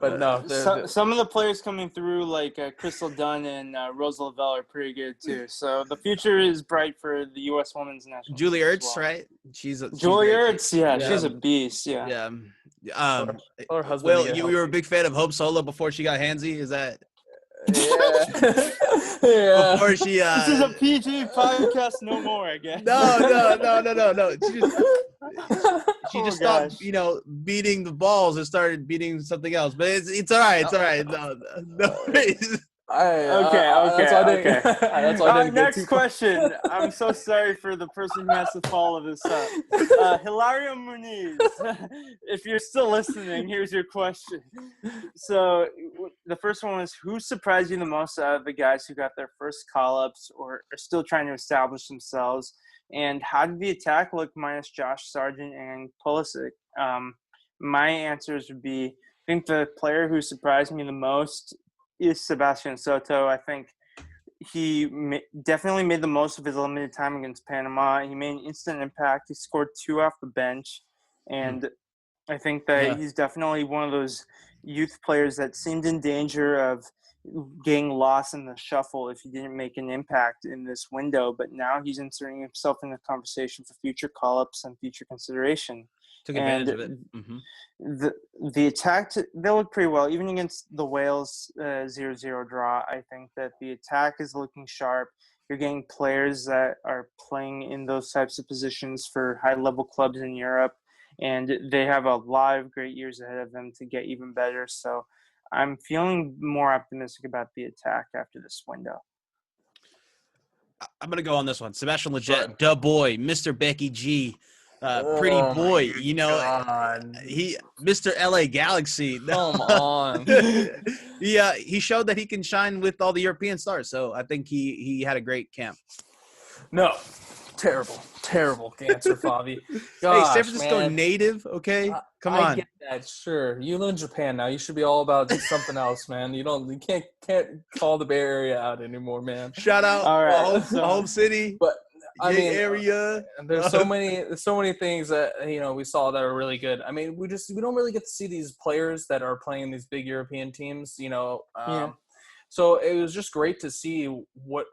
But no, some of the players coming through, like Crystal Dunn and Rose Lavelle, are pretty good too. So the future is bright for the U.S. Women's National. Julie Ertz, well. Right? She's Ertz, she's a beast. Yeah. Or husband. Will, you were a big fan of Hope Solo before she got handsy? Is that? Yeah. Before she this is a PG podcast, no more, I guess. No. She just stopped, beating the balls and started beating something else. But it's all right. It's all right. No worries. Okay. That's why I didn't next question. I'm so sorry for the person who has to follow this up. Hilario Muniz, if you're still listening, here's your question. So the first one was, who surprised you the most out of the guys who got their first call-ups or are still trying to establish themselves? And how did the attack look minus Josh Sargent and Pulisic? My answers would be, I think the player who surprised me the most is Sebastian Soto. I think he definitely made the most of his limited time against Panama. He made an instant impact. He scored 2 off the bench. And I think that he's definitely one of those youth players that seemed in danger of getting lost in the shuffle if he didn't make an impact in this window. But now he's inserting himself in the conversation for future call-ups and future consideration. Took And advantage of it. Mm-hmm. the attack, they look pretty well. Even against the Wales 0-0 draw, I think that the attack is looking sharp. You're getting players that are playing in those types of positions for high-level clubs in Europe, and they have a lot of great years ahead of them to get even better. So I'm feeling more optimistic about the attack after this window. I'm going to go on this one. Sebastian Lletget, Sure. da boy, Mr. Becky G, pretty boy. My You know, God. Mr. LA Galaxy. Come on. He showed that he can shine with all the European stars. So I think he had a great camp. No. Terrible answer, Favi. Hey, San Francisco native, okay? Come on. I get that, sure. You live in Japan now. You should be all about something else, man. You can't call the Bay Area out anymore, man. Shout out All right, home city. But I mean, area. There's so many things that we saw that are really good. I mean, we don't really get to see these players that are playing these big European teams. So it was just great to see what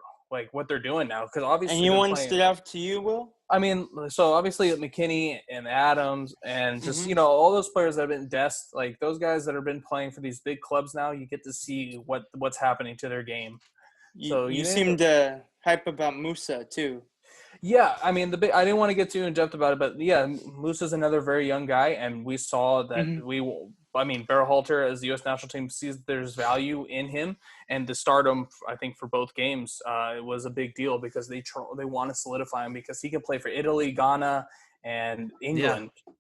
they're doing now, because obviously. Anyone stood out to you, Will? I mean, so obviously McKinney and Adams and just all those players that have been like those guys that have been playing for these big clubs now, you get to see what's happening to their game. So you seemed to hype about Musa too. Yeah, I mean I didn't want to get too in depth about it, but yeah, Musa's another very young guy, and we saw that Berhalter as the U.S. national team sees there's value in him, and to start him, I think for both games, it was a big deal because they want to solidify him because he can play for Italy, Ghana, and England. Yeah.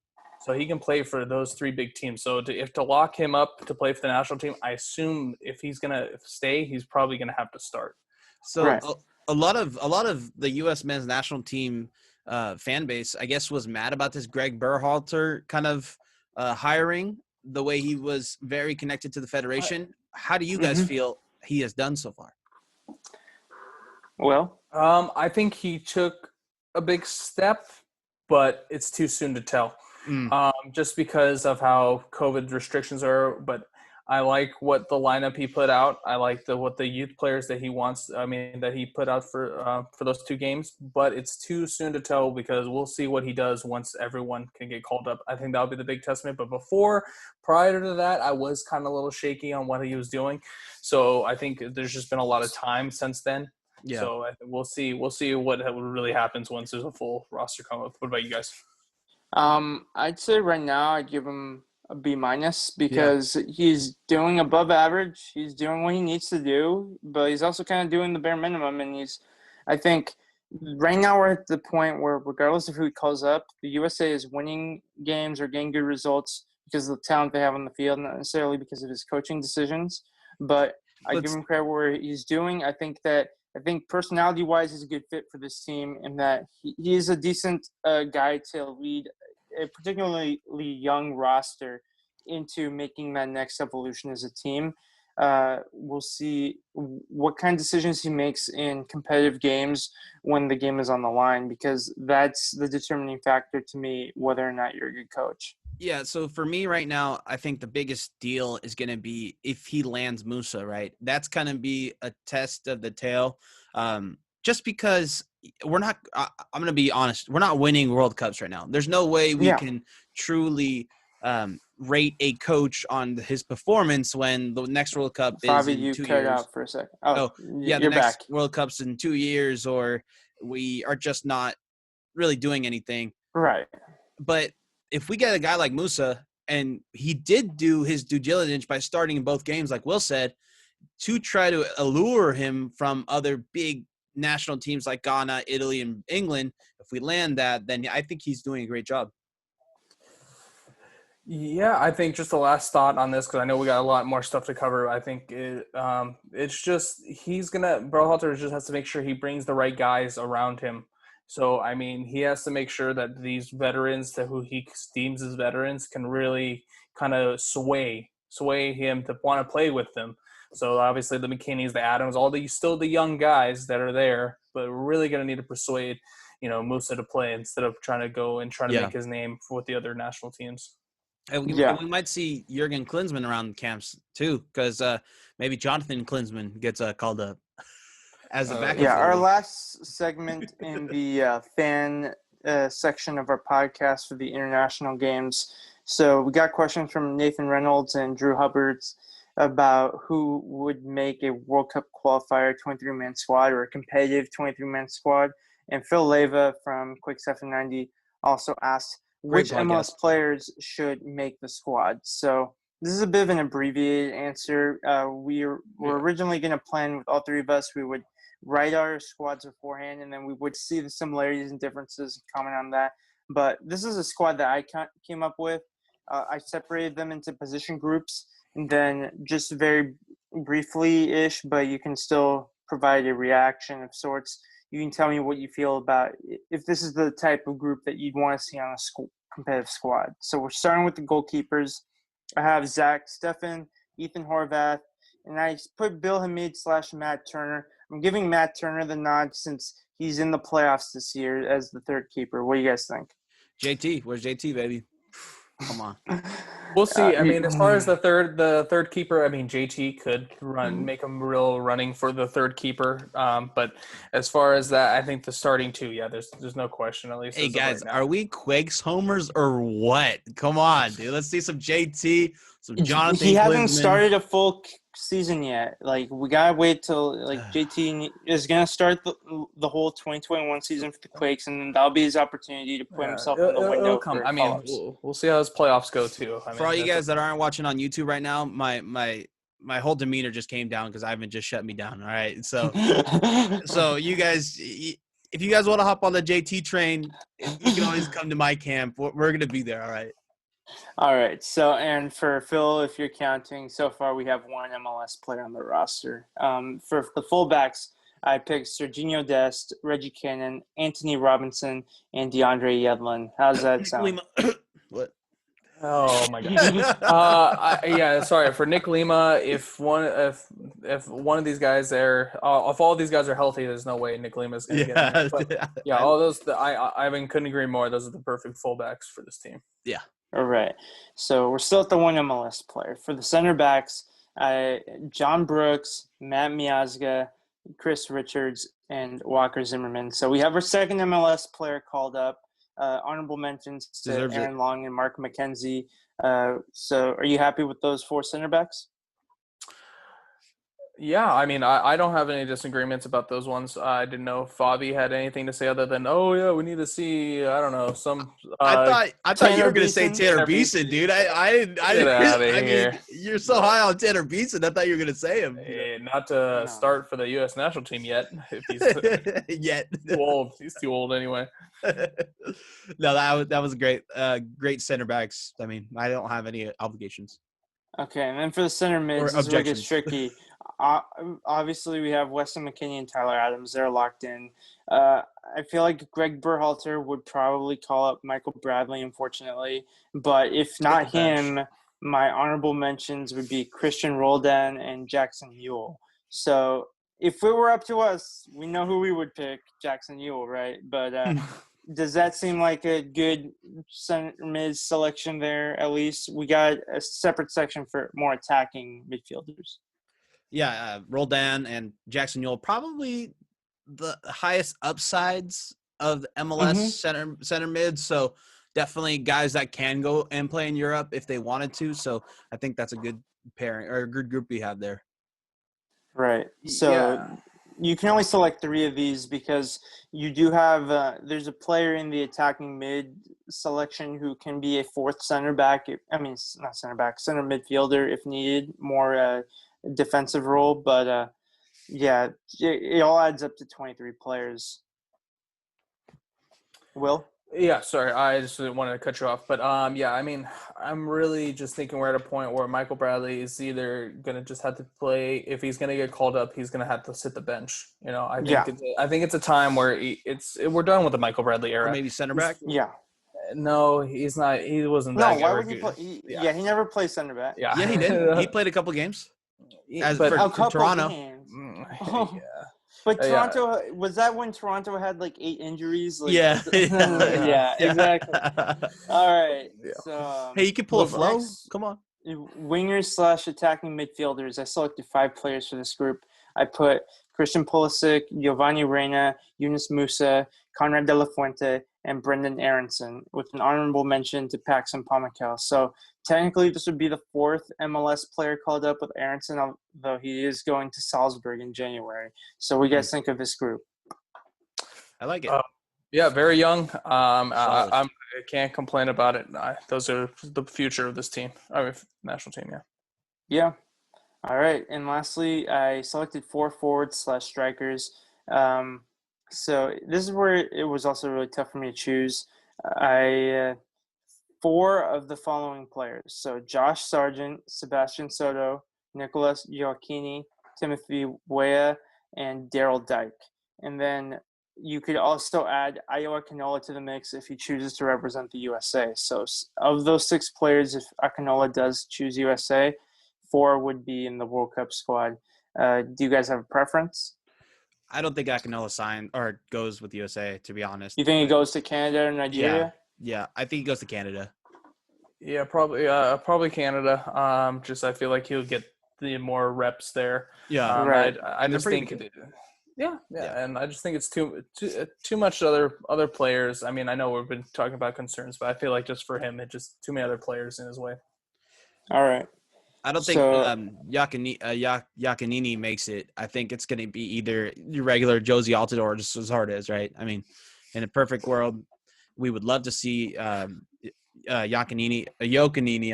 So he can play for those three big teams. So to lock him up to play for the national team, I assume if he's gonna stay, he's probably gonna have to start. So. Right. A lot of the U.S. men's national team fan base, I guess, was mad about this Greg Berhalter kind of hiring, the way he was very connected to the federation. How do you guys feel he has done so far? Well, I think he took a big step, but it's too soon to tell. Just because of how COVID restrictions are, but I like what the lineup he put out. I like what the youth players that he wants. That he put out for those two games. But it's too soon to tell because we'll see what he does once everyone can get called up. I think that'll be the big testament. But prior to that, I was kind of a little shaky on what he was doing. So I think there's just been a lot of time since then. Yeah. So we'll see. We'll see what really happens once there's a full roster come up. What about you guys? I'd say right now I'd give him a B- because he's doing above average. He's doing what he needs to do, but he's also kind of doing the bare minimum. And I think right now we're at the point where regardless of who he calls up, the USA is winning games or getting good results because of the talent they have on the field, not necessarily because of his coaching decisions. But I give him credit where he's doing. I think personality-wise, he's a good fit for this team, and that he is a decent guy to lead a particularly young roster into making that next evolution as a team. We'll see what kind of decisions he makes in competitive games when the game is on the line, because that's the determining factor to me whether or not you're a good coach. Yeah, so for me right now, I think the biggest deal is going to be if he lands Musa, right? That's going to be a test of the tail. Just because I'm going to be honest, we're not winning World Cups right now. There's no way we can truly rate a coach on his performance when the next World Cup is in 2 years. You cut out for a second. The next back. World Cup's in 2 years, or we are just not really doing anything. Right. But if we get a guy like Musa, and he did do his due diligence by starting in both games, like Will said, to try to allure him from other big national teams like Ghana, Italy, and England, if we land that, then I think he's doing a great job. Yeah, I think just the last thought on this, because I know we got a lot more stuff to cover. I think it's just Berhalter just has to make sure he brings the right guys around him. So, I mean, he has to make sure that these veterans, who he deems as veterans, can really kind of sway him to want to play with them. So, obviously, the McKinneys, the Adams, still the young guys that are there, but we're really going to need to persuade, Musa to play instead of trying to make his name with the other national teams. And Yeah. we might see Jurgen Klinsmann around camps too, because maybe Jonathan Klinsmann gets called up as a backup. Yeah, our goalie. last segment in the fan section of our podcast for the international games. So we got questions from Nathan Reynolds and Drew Hubbards about who would make a World Cup qualifier 23-man squad or a competitive 23-man squad. And Phil Leva from Quakes 90 also asked Great which podcast. MLS players should make the squad. So this is a bit of an abbreviated answer. We were originally going to plan with all three of us. We would write our squads beforehand, and then we would see the similarities and differences and comment on that. But this is a squad that I came up with. I separated them into position groups, and then just very briefly-ish, but you can still provide a reaction of sorts. You can tell me what you feel about if this is the type of group that you'd want to see on a competitive squad. So we're starting with the goalkeepers. I have Zach Steffen, Ethan Horvath, and I put Bill Hamid / Matt Turner. I'm giving Matt Turner the nod since he's in the playoffs this year as the third keeper. What do you guys think? JT, where's JT, baby? Come on. We'll see. I mean, as far as the third keeper, I mean, JT could make him real running for the third keeper. But as far as that, I think the starting two, yeah, there's no question. At least, Hey guys, right are we Quakes homers or what? Come on, dude. Let's see some JT, some Jonathan. He hasn't Klinsmann. started a full season yet. Like, we gotta wait till JT is gonna start the whole 2021 season for the Quakes, and then that'll be his opportunity to put himself in the window. For I mean, call-ups. we'll see how his playoffs go too. I mean, for all you guys that aren't watching on YouTube right now, my whole demeanor just came down because Ivan just shut me down. All right, so you guys, if you guys want to hop on the JT train, you can always come to my camp. We're gonna be there. All right. All right. So, and for Phil, if you're counting, so far we have one MLS player on the roster. For the fullbacks, I picked Serginho Dest, Reggie Cannon, Anthony Robinson, and DeAndre Yedlin. How's that sound? What? Oh my god. Sorry for Nick Lima. If one of these guys there, if all these guys are healthy, there's no way Nick Lima's gonna get in there. But yeah, all those. I couldn't agree more. Those are the perfect fullbacks for this team. Yeah. All right. So we're still at the one MLS player. For the center backs, John Brooks, Matt Miazga, Chris Richards, and Walker Zimmerman. So we have our second MLS player called up. Honorable mentions to Aaron Long and Mark McKenzie. So are you happy with those four center backs? Yeah, I mean, I don't have any disagreements about those ones. I didn't know if Favi had anything to say other than, oh yeah, we need to see, I don't know, some. I thought you were gonna say Tanner Beeson, dude. I mean, you're so high on Tanner Beeson. I thought you were gonna say him. Not to start for the U.S. national team yet. If he's yet too old. He's too old anyway. No, that was great. Great center backs. I mean, I don't have any obligations. Okay, and then for the center mids, this is where it gets tricky. Obviously, we have Weston McKinney and Tyler Adams. They're locked in. I feel like Greg Berhalter would probably call up Michael Bradley, unfortunately. But if not him, my honorable mentions would be Christian Roldan and Jackson Ewell. So if it were up to us, we know who we would pick, Jackson Ewell, right? But does that seem like a good center mid selection there? At least we got a separate section for more attacking midfielders. Yeah, Roldan and Jackson Ewell, probably the highest upsides of the MLS center mid. So definitely guys that can go and play in Europe if they wanted to. So I think that's a good pairing or a good group we have there. Right. So you can only select three of these because you do have there's a player in the attacking mid selection who can be a fourth center back. Not center back, center midfielder if needed, more defensive role. But it all adds up to 23 players. Will? Yeah, sorry, I just didn't want to cut you off. But, I mean, I'm really just thinking we're at a point where Michael Bradley is either going to just have to play. If he's going to get called up, he's going to have to sit the bench. You know, I think it's a time where we're done with the Michael Bradley era. Or maybe center back? Yeah. No, he's not. He wasn't that good. No, why would he play? He never played center back. Yeah, he did. He played a couple games. For Toronto. Yeah. But Yeah. Toronto, was that when Toronto had like 8 injuries? Like, Yeah. yeah, exactly. All right. Yeah. So Hey, you can pull a flow. next, Come on. wingers / attacking midfielders. I selected 5 players for this group. I put Christian Pulisic, Giovanni Reina, Yunus Musa, Conrad De La Fuente, and Brendan Aronson, with an honorable mention to Paxson Pamukal. So technically, this would be the 4th MLS player called up with Aronson, although he is going to Salzburg in January. So what do you guys think of this group? I like it. Yeah, very young. Solid. I can't complain about it. Those are the future of this team. I mean, national team. Yeah. Yeah. All right. And lastly, I selected 4 forwards / strikers. So this is where it was also really tough for me to choose. 4 of the following players. So Josh Sargent, Sebastian Soto, Nicolas Gioacchini, Timothy Weah, and Daryl Dyke. And then you could also add Iowa Canola to the mix if he chooses to represent the USA. So of those 6 players, if Akinola does choose USA, 4 would be in the World Cup squad. Do you guys have a preference? I don't think Akinola sign or goes with USA, to be honest. You think he goes to Canada or Nigeria? Yeah. I think he goes to Canada. Yeah, probably Canada. Just I feel like he'll get the more reps there. Yeah. Right. I just pretty think. good. Yeah, and I just think it's too much other players. I mean, I know we've been talking about concerns, but I feel like just for him, it just too many other players in his way. All right. I don't think Giacchini makes it. I think it's going to be either your regular Josie Altidore or just Zardes, right? I mean, in a perfect world, we would love to see Gioacchini.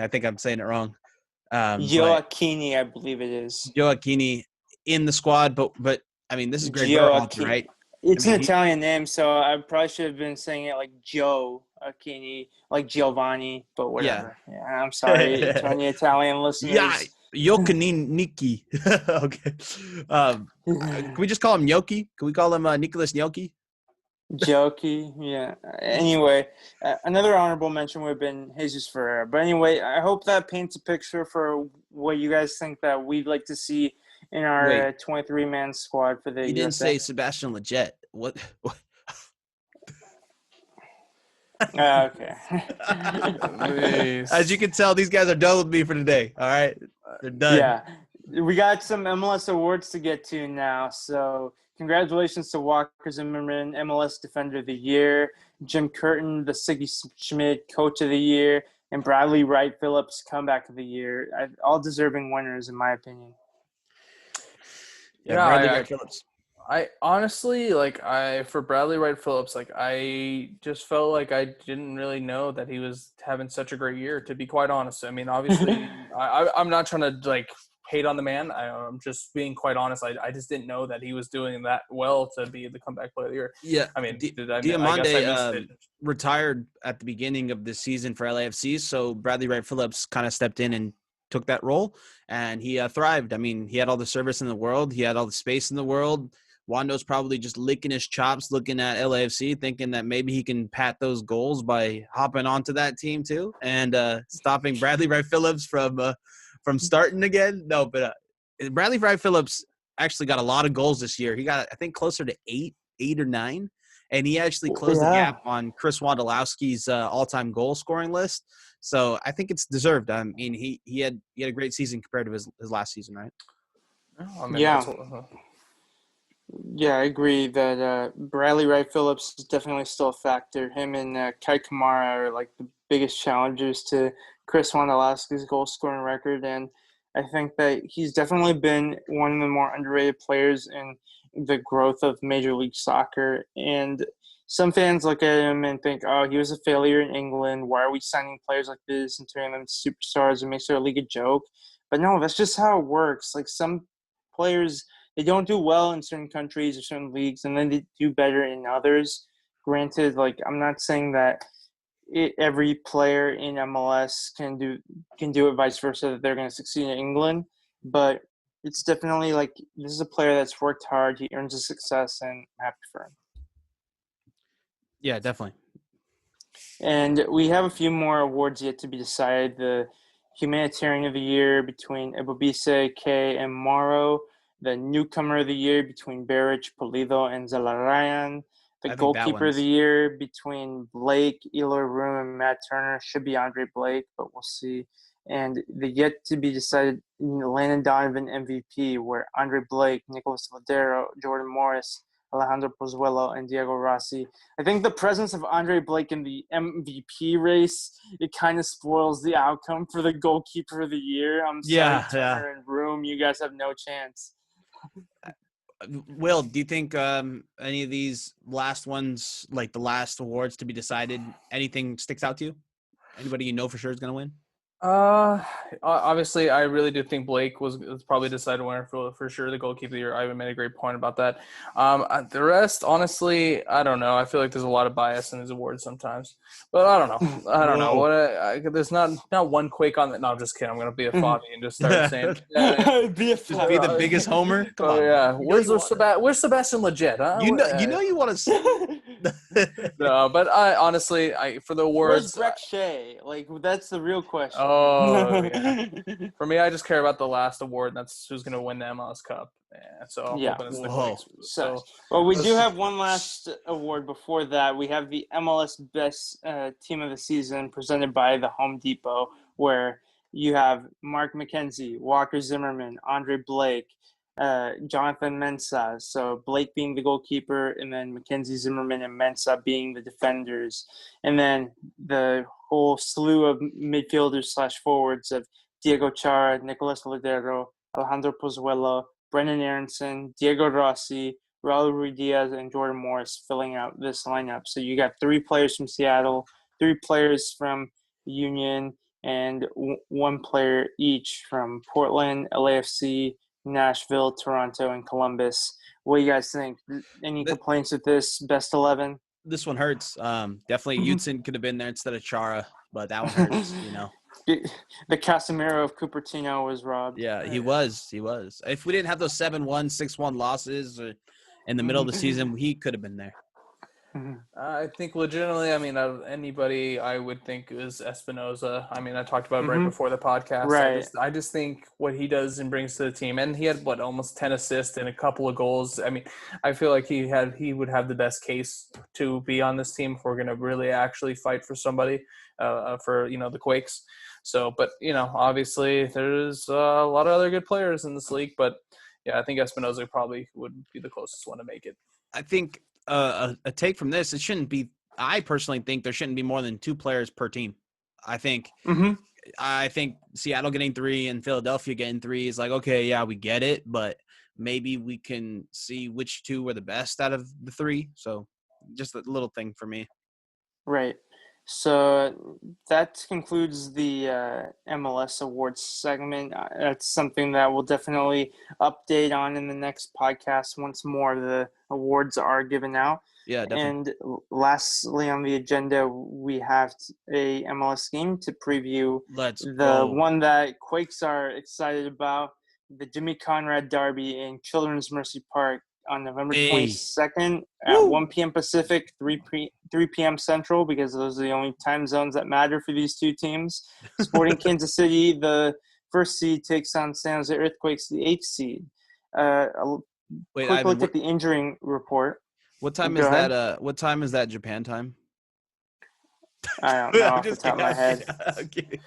I think I'm saying it wrong. Gioacchini, I believe it is. Gioacchini in the squad, but I mean, this is Greg Berhalter, right? It's an Italian name, so I probably should have been saying it like Joe Acchini, like Giovanni, but whatever. Yeah, I'm sorry to any Italian listeners. Yeah, Gioacchini. Okay. Can we just call him Gnocchi? Can we call him Nicholas Gnocchi? Jokey, yeah. Anyway, another honorable mention would have been Jesus Ferreira. But anyway, I hope that paints a picture for what you guys think that we'd like to see in our 23-man squad for the You didn't USA. say Sebastian Lletget. What? Okay. As you can tell, these guys are done with me for today. All right, they're done. Yeah, we got some MLS awards to get to now. So congratulations to Walker Zimmerman, MLS Defender of the Year, Jim Curtin, the Siggy Schmidt Coach of the Year, and Bradley Wright Phillips Comeback of the Year. All deserving winners, in my opinion. Yeah, Bradley Wright Phillips. I honestly for Bradley Wright Phillips, I just felt like I didn't really know that he was having such a great year, to be quite honest. I mean, obviously I'm not trying to hate on the man. I'm just being quite honest. I just didn't know that he was doing that well to be the comeback player of the year. Yeah. I mean, Diamande retired at the beginning of the season for LAFC, so Bradley Wright Phillips kind of stepped in and took that role, and he thrived. I mean, he had all the service in the world. He had all the space in the world. Wando's probably just licking his chops looking at LAFC, thinking that maybe he can pat those goals by hopping onto that team too and stopping Bradley Wright Phillips from starting again. No, but Bradley Wright Phillips actually got a lot of goals this year. He got, I think, closer to eight or nine, and he actually closed the gap on Chris Wondolowski's all-time goal scoring list. So I think it's deserved. I mean, he had a great season compared to his last season, right? Yeah, I agree that Bradley Wright Phillips is definitely still a factor. Him and Kai Kamara are like the biggest challengers to Chris Wondolowski's goal-scoring record, and I think that he's definitely been one of the more underrated players in the growth of Major League Soccer. And some fans look at him and think, oh, he was a failure in England. Why are we signing players like this and turning them into superstars and makes their league a joke? But no, that's just how it works. Like some players – they don't do well in certain countries or certain leagues, and then they do better in others. Granted, I'm not saying that every player in MLS can do it vice versa, that they're going to succeed in England, but it's definitely this is a player that's worked hard. He earns his success, and I'm happy for him. Yeah, definitely. And we have a few more awards yet to be decided. The Humanitarian of the Year between Ebobisse, Kay, and Morrow. the newcomer of the year between Beric, Pulido, and Zelarayan. The I think that goalkeeper of the one's year between Blake, Eloy Room, and Matt Turner should be Andre Blake, but we'll see. And the yet to be decided Landon Donovan MVP, where Andre Blake, Nicolas Ladero, Jordan Morris, Alejandro Pozuelo, and Diego Rossi. I think the presence of Andre Blake in the MVP race, it kind of spoils the outcome for the goalkeeper of the year. I'm sorry, Turner and Room, you guys have no chance. Will, do you think any of these last ones, like the last awards to be decided, anything sticks out to you? Anybody you know for sure is going to win? Obviously, I really do think Blake was probably decided winner for sure. The goalkeeper of the year. Ivan made a great point about that. The rest, honestly, I don't know. I feel like there's a lot of bias in these awards sometimes, but I don't know. I don't know. There's not one Quake on that. No, I'm just kidding. I'm gonna be a Favi and just start saying, be the biggest homer. Come on. Yeah. Where's Sebastian Legit? Huh? You know you want to. No, but honestly, for the awards, where's Breck Shea? Like, that's the real question. Oh, yeah. For me, I just care about the last award, and that's who's going to win the MLS Cup. Yeah, so I'm hoping it's the Quakes. Well, we do have one last award before that. We have the MLS Best Team of the Season presented by the Home Depot, where you have Mark McKenzie, Walker Zimmerman, Andre Blake, Jonathan Mensah. So Blake being the goalkeeper, and then Mackenzie, Zimmerman, and Mensah being the defenders. And then the whole slew of midfielders / forwards of Diego Chara, Nicolas Ladero, Alejandro Pozuelo, Brendan Aronson, Diego Rossi, Raul Ruiz-Diaz, and Jordan Morris filling out this lineup. So you got 3 players from Seattle, 3 players from Union, and 1 player each from Portland, LAFC, Nashville, Toronto, and Columbus. What do you guys think? Any complaints with this best 11? This one hurts. Definitely Utzon could have been there instead of Chara, but that one hurts, you know. The Casemiro of Cupertino was robbed. Yeah, he was. If we didn't have those 7-1, 6-1 losses in the middle of the season, he could have been there. I think legitimately, I mean, out of anybody, I would think is Espinoza. I mean, I talked about it right before the podcast. Right. I just think what he does and brings to the team, and he had almost 10 assists and a couple of goals. I mean, I feel like he would have the best case to be on this team if we're going to really actually fight for somebody for the Quakes. So, but obviously there's a lot of other good players in this league, but yeah, I think Espinoza probably would be the closest one to make it. I think a take from this, it shouldn't be. I personally think there shouldn't be more than 2 players per team. I think Seattle getting 3 and Philadelphia getting 3 is like, okay, yeah, we get it, but maybe we can see which 2 were the best out of the 3. So just a little thing for me. Right. So that concludes the MLS awards segment. That's something that we'll definitely update on in the next podcast once more the awards are given out. Yeah, definitely. And lastly on the agenda, we have a MLS game to preview. Let's the go. one that Quakes are excited about, the Jimmy Conrad Derby in Children's Mercy Park on November 22nd at 1 p.m. Pacific, 3 p.m. Central, because those are the only time zones that matter for these 2 teams. Sporting Kansas City, the 1st seed, takes on San Jose Earthquakes, the 8th seed. Quick look at the injury report. What time is that? What time is that Japan time? I don't know off the top of my head. Okay.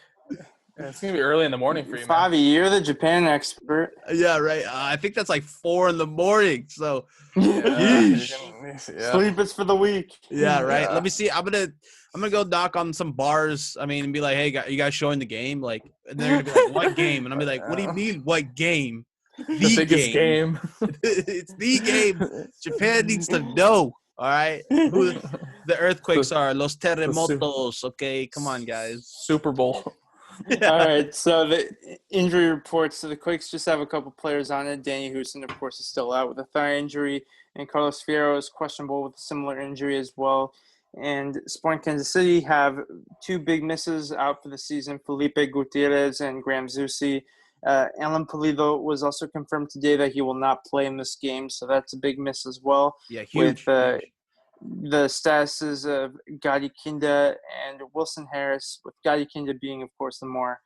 It's going to be early in the morning for you, man. Favi, you're the Japan expert. Yeah, right. I think that's like 4 a.m. So sleep is for the weak. Yeah, right. Let me see. I'm gonna go knock on some bars. I mean, and be like, hey, you guys showing the game? Like, and they're gonna be like, what game? And I'll be like, what do you mean, what game? The biggest game. It's the game. Japan needs to know. All right, who the Earthquakes are, los terremotos. Okay, come on, guys. Super Bowl. All right, so the injury reports. So the Quakes just have a couple players on it. Danny Houston, of course, is still out with a thigh injury, and Carlos Fierro is questionable with a similar injury as well. And Sporting Kansas City have 2 big misses out for the season, Felipe Gutierrez and Graham Zusi. Alan Pulido was also confirmed today that he will not play in this game, so that's a big miss as well. Yeah, huge. With the statuses of Gadi Kinda and Wilson Harris, with Gadi Kinda being, of course, the more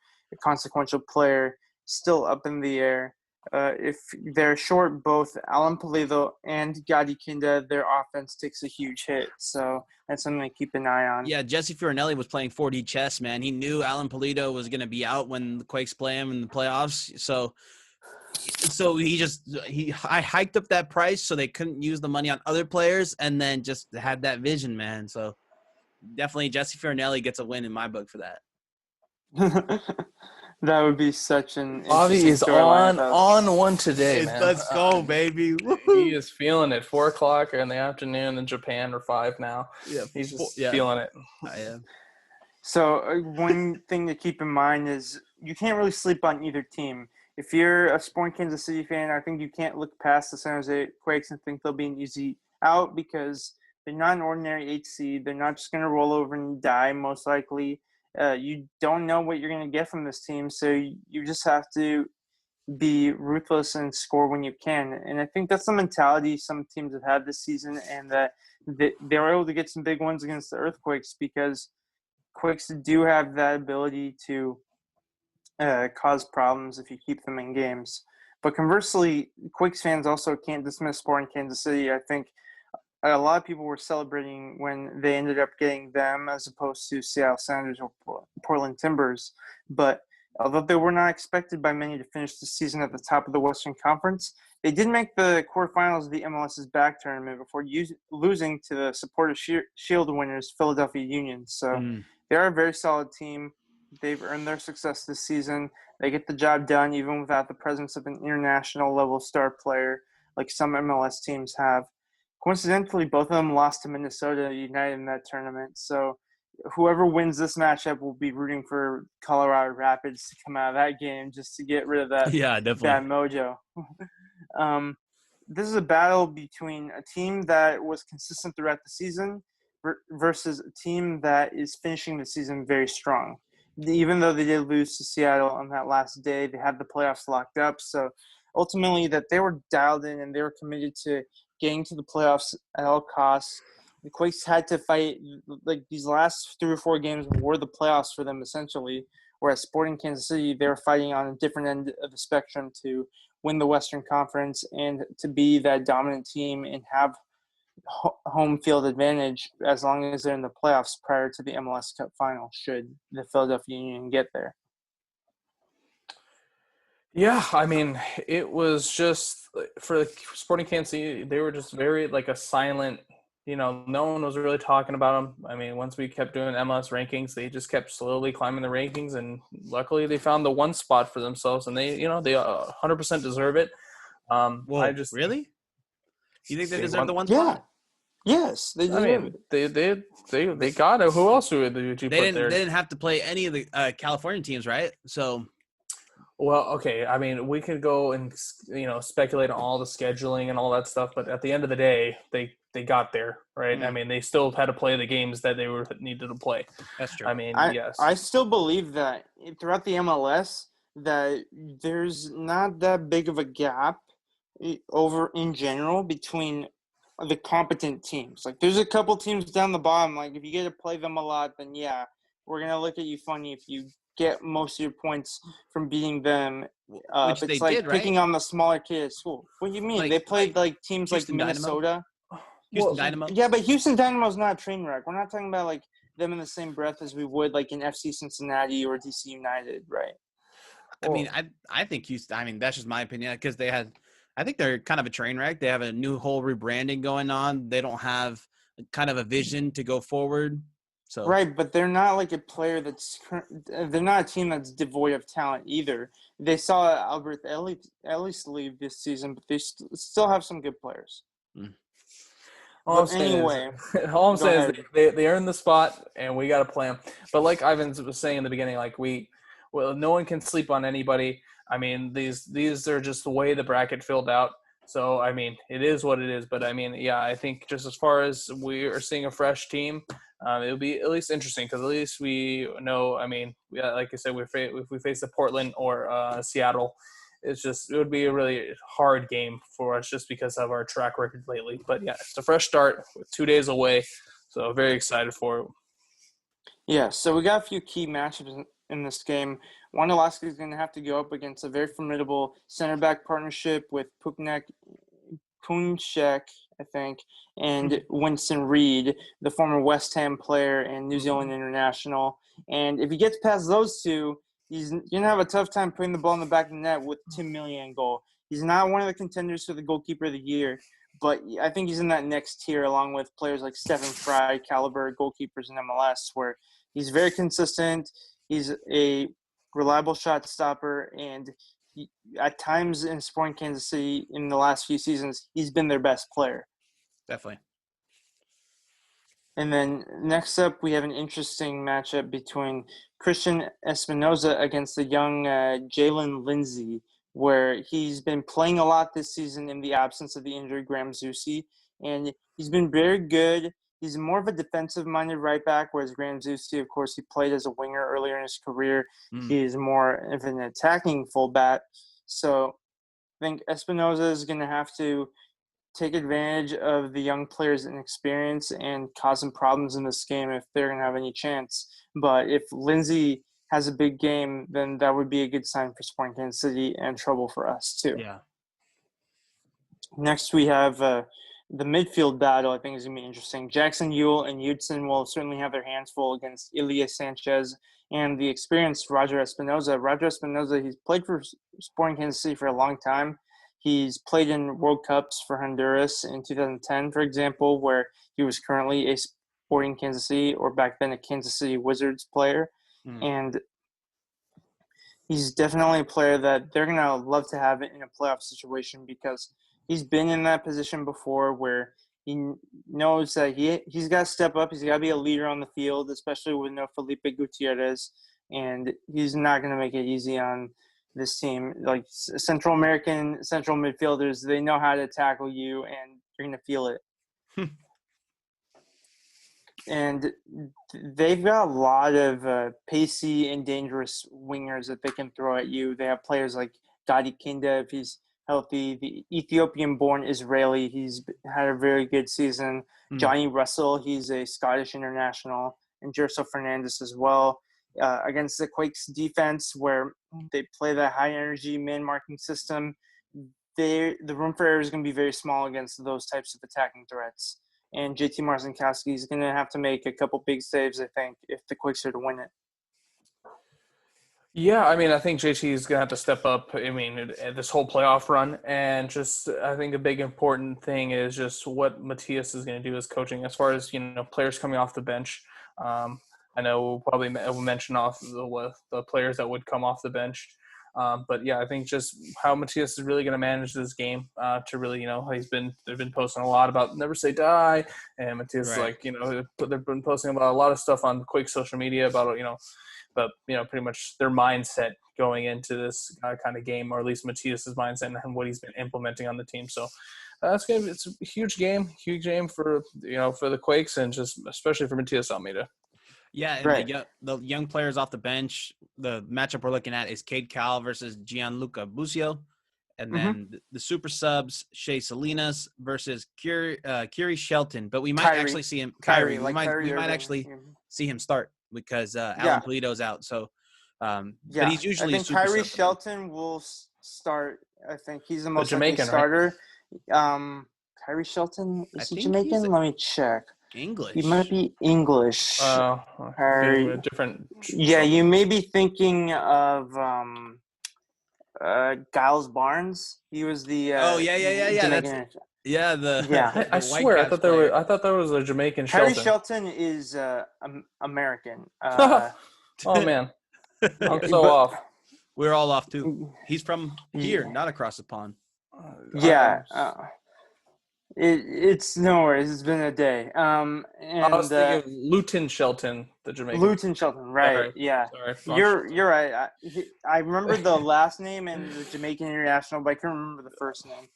consequential player, still up in the air. if they're short both Alan Pulido and Gadi Kinda, their offense takes a huge hit. So that's something to keep an eye on. Yeah, Jesse Fiorinelli was playing 4D chess, man. He knew Alan Pulido was going to be out when the Quakes play him in the playoffs. So I hiked up that price so they couldn't use the money on other players, and then just had that vision, man. So definitely Jesse Fiorinelli gets a win in my book for that. That would be such an Bobby is on one today, man. Let's go, baby. He is feeling it. 4:00 in the afternoon in Japan, or 5 now. Yeah, he's just feeling it. I am. So one thing to keep in mind is you can't really sleep on either team. If you're a Sporting Kansas City fan, I think you can't look past the San Jose Quakes and think they'll be an easy out, because they're not an ordinary 8 seed. They're not just going to roll over and die, most likely. You don't know what you're going to get from this team, so you just have to be ruthless and score when you can. And I think that's the mentality some teams have had this season, and that they were able to get some big wins against the Earthquakes, because Quakes do have that ability to cause problems if you keep them in games. But conversely, Quakes fans also can't dismiss Sporting Kansas City. I think a lot of people were celebrating when they ended up getting them as opposed to Seattle Sounders or Portland Timbers. But although they were not expected by many to finish the season at the top of the Western Conference, they did make the quarterfinals of the MLS's back tournament before losing to the Supporters Shield winners, Philadelphia Union. So they are a very solid team. They've earned their success this season. They get the job done even without the presence of an international level star player like some MLS teams have. Coincidentally, both of them lost to Minnesota United in that tournament. So whoever wins this matchup will be rooting for Colorado Rapids to come out of that game just to get rid of that bad mojo. This is a battle between a team that was consistent throughout the season versus a team that is finishing the season very strong. Even though they did lose to Seattle on that last day, they had the playoffs locked up. So ultimately that they were dialed in and they were committed to getting to the playoffs at all costs. The Quakes had to fight, like, these last 3 or 4 games were the playoffs for them essentially, whereas Sporting Kansas City, they were fighting on a different end of the spectrum to win the Western Conference and to be that dominant team and have home field advantage as long as they're in the playoffs prior to the MLS Cup final, should the Philadelphia Union get there. Yeah, I mean, it was just for Sporting Kansas City, they were just very like a silent, no one was really talking about them. I mean, once we kept doing MLS rankings, they just kept slowly climbing the rankings, and luckily they found the one spot for themselves, and they 100% deserve it. Really? You think they deserve the one spot? Yes, they deserve it. They got it. Who else would you put there? They didn't have to play any of the California teams, right? So, well, okay. I mean, we could go and speculate on all the scheduling and all that stuff, but at the end of the day, they got there, right? I mean, they still had to play the games that they needed to play. That's true. I mean, yes. I still believe that throughout the MLS that there's not that big of a gap over in general between the competent teams. Like, there's a couple teams down the bottom. Like, if you get to play them a lot, then yeah, we're gonna look at you funny if you get most of your points from beating them. Which it's they like did, right? picking on the smaller kid at school. What do you mean? They played like teams Houston like Minnesota. Houston Dynamo. Yeah, but Houston Dynamo's not a train wreck. We're not talking about like them in the same breath as we would like in FC Cincinnati or DC United, right? I mean, I think Houston. I mean, that's just my opinion, because I think they're kind of a train wreck. They have a new whole rebranding going on. They don't have kind of a vision to go forward. So right, but they're not like a player they're not a team that's devoid of talent either. They saw Albert Ellis leave this season, but they still have some good players. All I'm saying is they earned the spot, and we got to play them. But like Ivan was saying in the beginning, like no one can sleep on anybody. I mean, these are just the way the bracket filled out. So, I mean, it is what it is. But, I mean, yeah, I think just as far as we are seeing a fresh team, it'll be at least interesting, because at least we know, I mean, like I said, if we face a Portland or Seattle, it would be a really hard game for us just because of our track record lately. But, yeah, it's a fresh start with 2 days away. So, very excited for it. Yeah, so we got a few key matchups in this game. Ornelas is going to have to go up against a very formidable center back partnership with Punchek, I think, and Winston Reed, the former West Ham player and New Zealand international. And if he gets past those two, he's going to have a tough time putting the ball in the back of the net with Tim Millian in goal. He's not one of the contenders for the goalkeeper of the year, but I think he's in that next tier along with players like Stephen Fry, caliber goalkeepers in MLS, where he's very consistent. He's a reliable shot stopper, and at times in Sporting Kansas City in the last few seasons, he's been their best player. Definitely. And then next up, we have an interesting matchup between Christian Espinoza against the young Jalen Lindsay, where he's been playing a lot this season in the absence of the injured Graham Zusi, and he's been very good. He's more of a defensive-minded right back, whereas Graham Zusi, of course, he played as a winger earlier in his career. He is more of an attacking fullback. So I think Espinoza is going to have to take advantage of the young players' inexperience and cause some problems in this game if they're going to have any chance. But if Lindsay has a big game, then that would be a good sign for Sporting Kansas City and trouble for us too. Yeah. Next, we have the midfield battle. I think is going to be interesting. Jackson Ewell and Hudson will certainly have their hands full against Ilya Sanchez and the experienced Roger Espinoza. Roger Espinoza, he's played for Sporting Kansas City for a long time. He's played in World Cups for Honduras in 2010, for example, where he was currently a Sporting Kansas City, or back then a Kansas City Wizards player. And he's definitely a player that they're going to love to have in a playoff situation because he's been in that position before where he knows that he's got to step up. He's got to be a leader on the field, especially with no Felipe Gutierrez. And he's not going to make it easy on this team. Like Central American central midfielders, they know how to tackle you, and you're going to feel it. And they've got a lot of pacey and dangerous wingers that they can throw at you. They have players like Gadi Kinda, if he's healthy. The Ethiopian-born Israeli, he's had a very good season. Johnny Russell, he's a Scottish international. And Gerso Fernandez as well. Against the Quakes defense, where they play that high-energy man-marking system, the room for error is going to be very small against those types of attacking threats. And JT Marcinkowski is going to have to make a couple big saves, I think, if the Quakes are to win it. Yeah, I mean, I think JT is going to have to step up, I mean, this whole playoff run. And just I think a big important thing is just what Matthias is going to do as coaching as far as, players coming off the bench. I know we'll mention off the players that would come off the bench. But yeah, I think just how Matthias is really going to manage this game to really, they've been posting a lot about never say die. And Matthias is like, they've been posting about a lot of stuff on Quake social media about, pretty much their mindset going into this kind of game, or at least Matthias's mindset and what he's been implementing on the team. So it's a huge game for, for the Quakes and just especially for Matthias Almeida. Yeah, and the young players off the bench, the matchup we're looking at is Cade Cowell versus Gianluca Busio. And then the super subs, Shea Salinas versus Kyrie Shelton. But we might actually see him – Kyrie. We might actually see him start because Alan Polito's out. So, but he's usually I think Kyrie Shelton will start. I think he's the most Jamaican starter. Right? Kyrie Shelton, is he Jamaican? Let me check. English. He might be English. Different. Yeah, you may be thinking of Giles Barnes. He was the. I swear, I thought that was a Jamaican. Harry Shelton is American. Oh man, I'm so off. We're all off too. He's from here, not across the pond. It's no worries. It's been a day. And I was thinking of Luton Shelton, the Jamaican. Luton Shelton, right? Sorry. Yeah. Sorry. You're right. I remember the last name and the Jamaican international, but I couldn't remember the first name.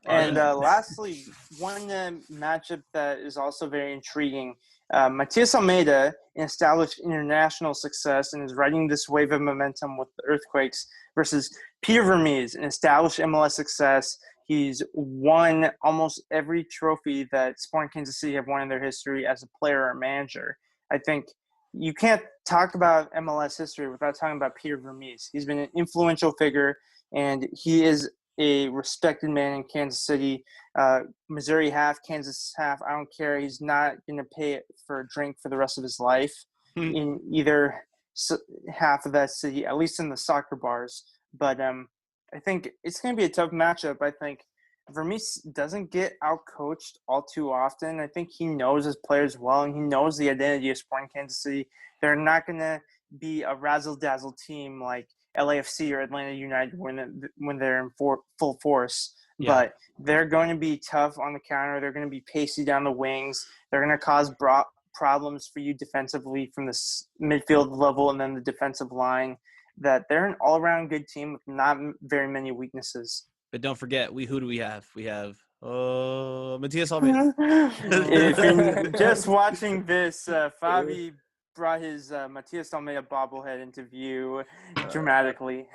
And lastly, one matchup that is also very intriguing. Matias Almeida, an established international success and is riding this wave of momentum with the Earthquakes, versus Peter Vermees, an established MLS success. He's won almost every trophy that Sporting Kansas City have won in their history as a player or manager. I think you can't talk about MLS history without talking about Peter Vermees. He's been an influential figure, and he is a respected man in Kansas City. Missouri half, Kansas half, I don't care. He's not going to pay for a drink for the rest of his life in either half of that city, at least in the soccer bars. But I think it's going to be a tough matchup. I think Vermees doesn't get out-coached all too often. I think he knows his players well, and he knows the identity of Sporting Kansas City. They're not going to be a razzle-dazzle team like LAFC or Atlanta United when they're in full force. Yeah. But they're going to be tough on the counter. They're going to be pacey down the wings. They're going to cause problems for you defensively from the midfield level and then the defensive line. That they're an all-around good team with not very many weaknesses. But don't forget, who do we have? We have Matias Almeida. If you're just watching this, Favi brought his Matias Almeida bobblehead into view dramatically.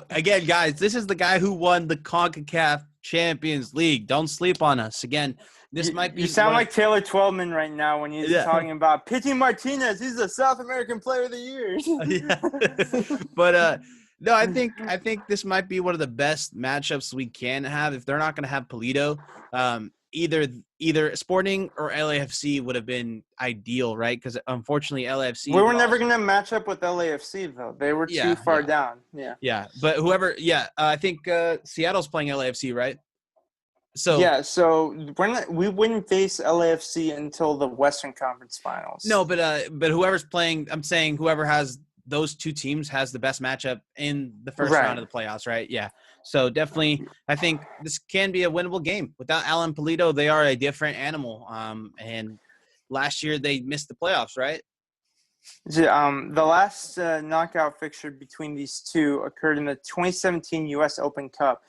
Again, guys, this is the guy who won the CONCACAF Champions League. Don't sleep on us. Again, this might be. You sound like Taylor Twellman right now when he's talking about Pity Martinez. He's the South American Player of the Year. But no, I think this might be one of the best matchups we can have. If they're not going to have Polito, either Sporting or LAFC would have been ideal, right? Because unfortunately, LAFC. We were never going to match up with LAFC though. They were too far down. Yeah. But whoever, I think Seattle's playing LAFC, right? So we wouldn't face LAFC until the Western Conference Finals. No, but whoever's playing, I'm saying whoever has those two teams has the best matchup in the first round of the playoffs, right? Yeah. So definitely, I think this can be a winnable game. Without Alan Polito, they are a different animal. And last year they missed the playoffs, right? The last knockout fixture between these two occurred in the 2017 U.S. Open Cup,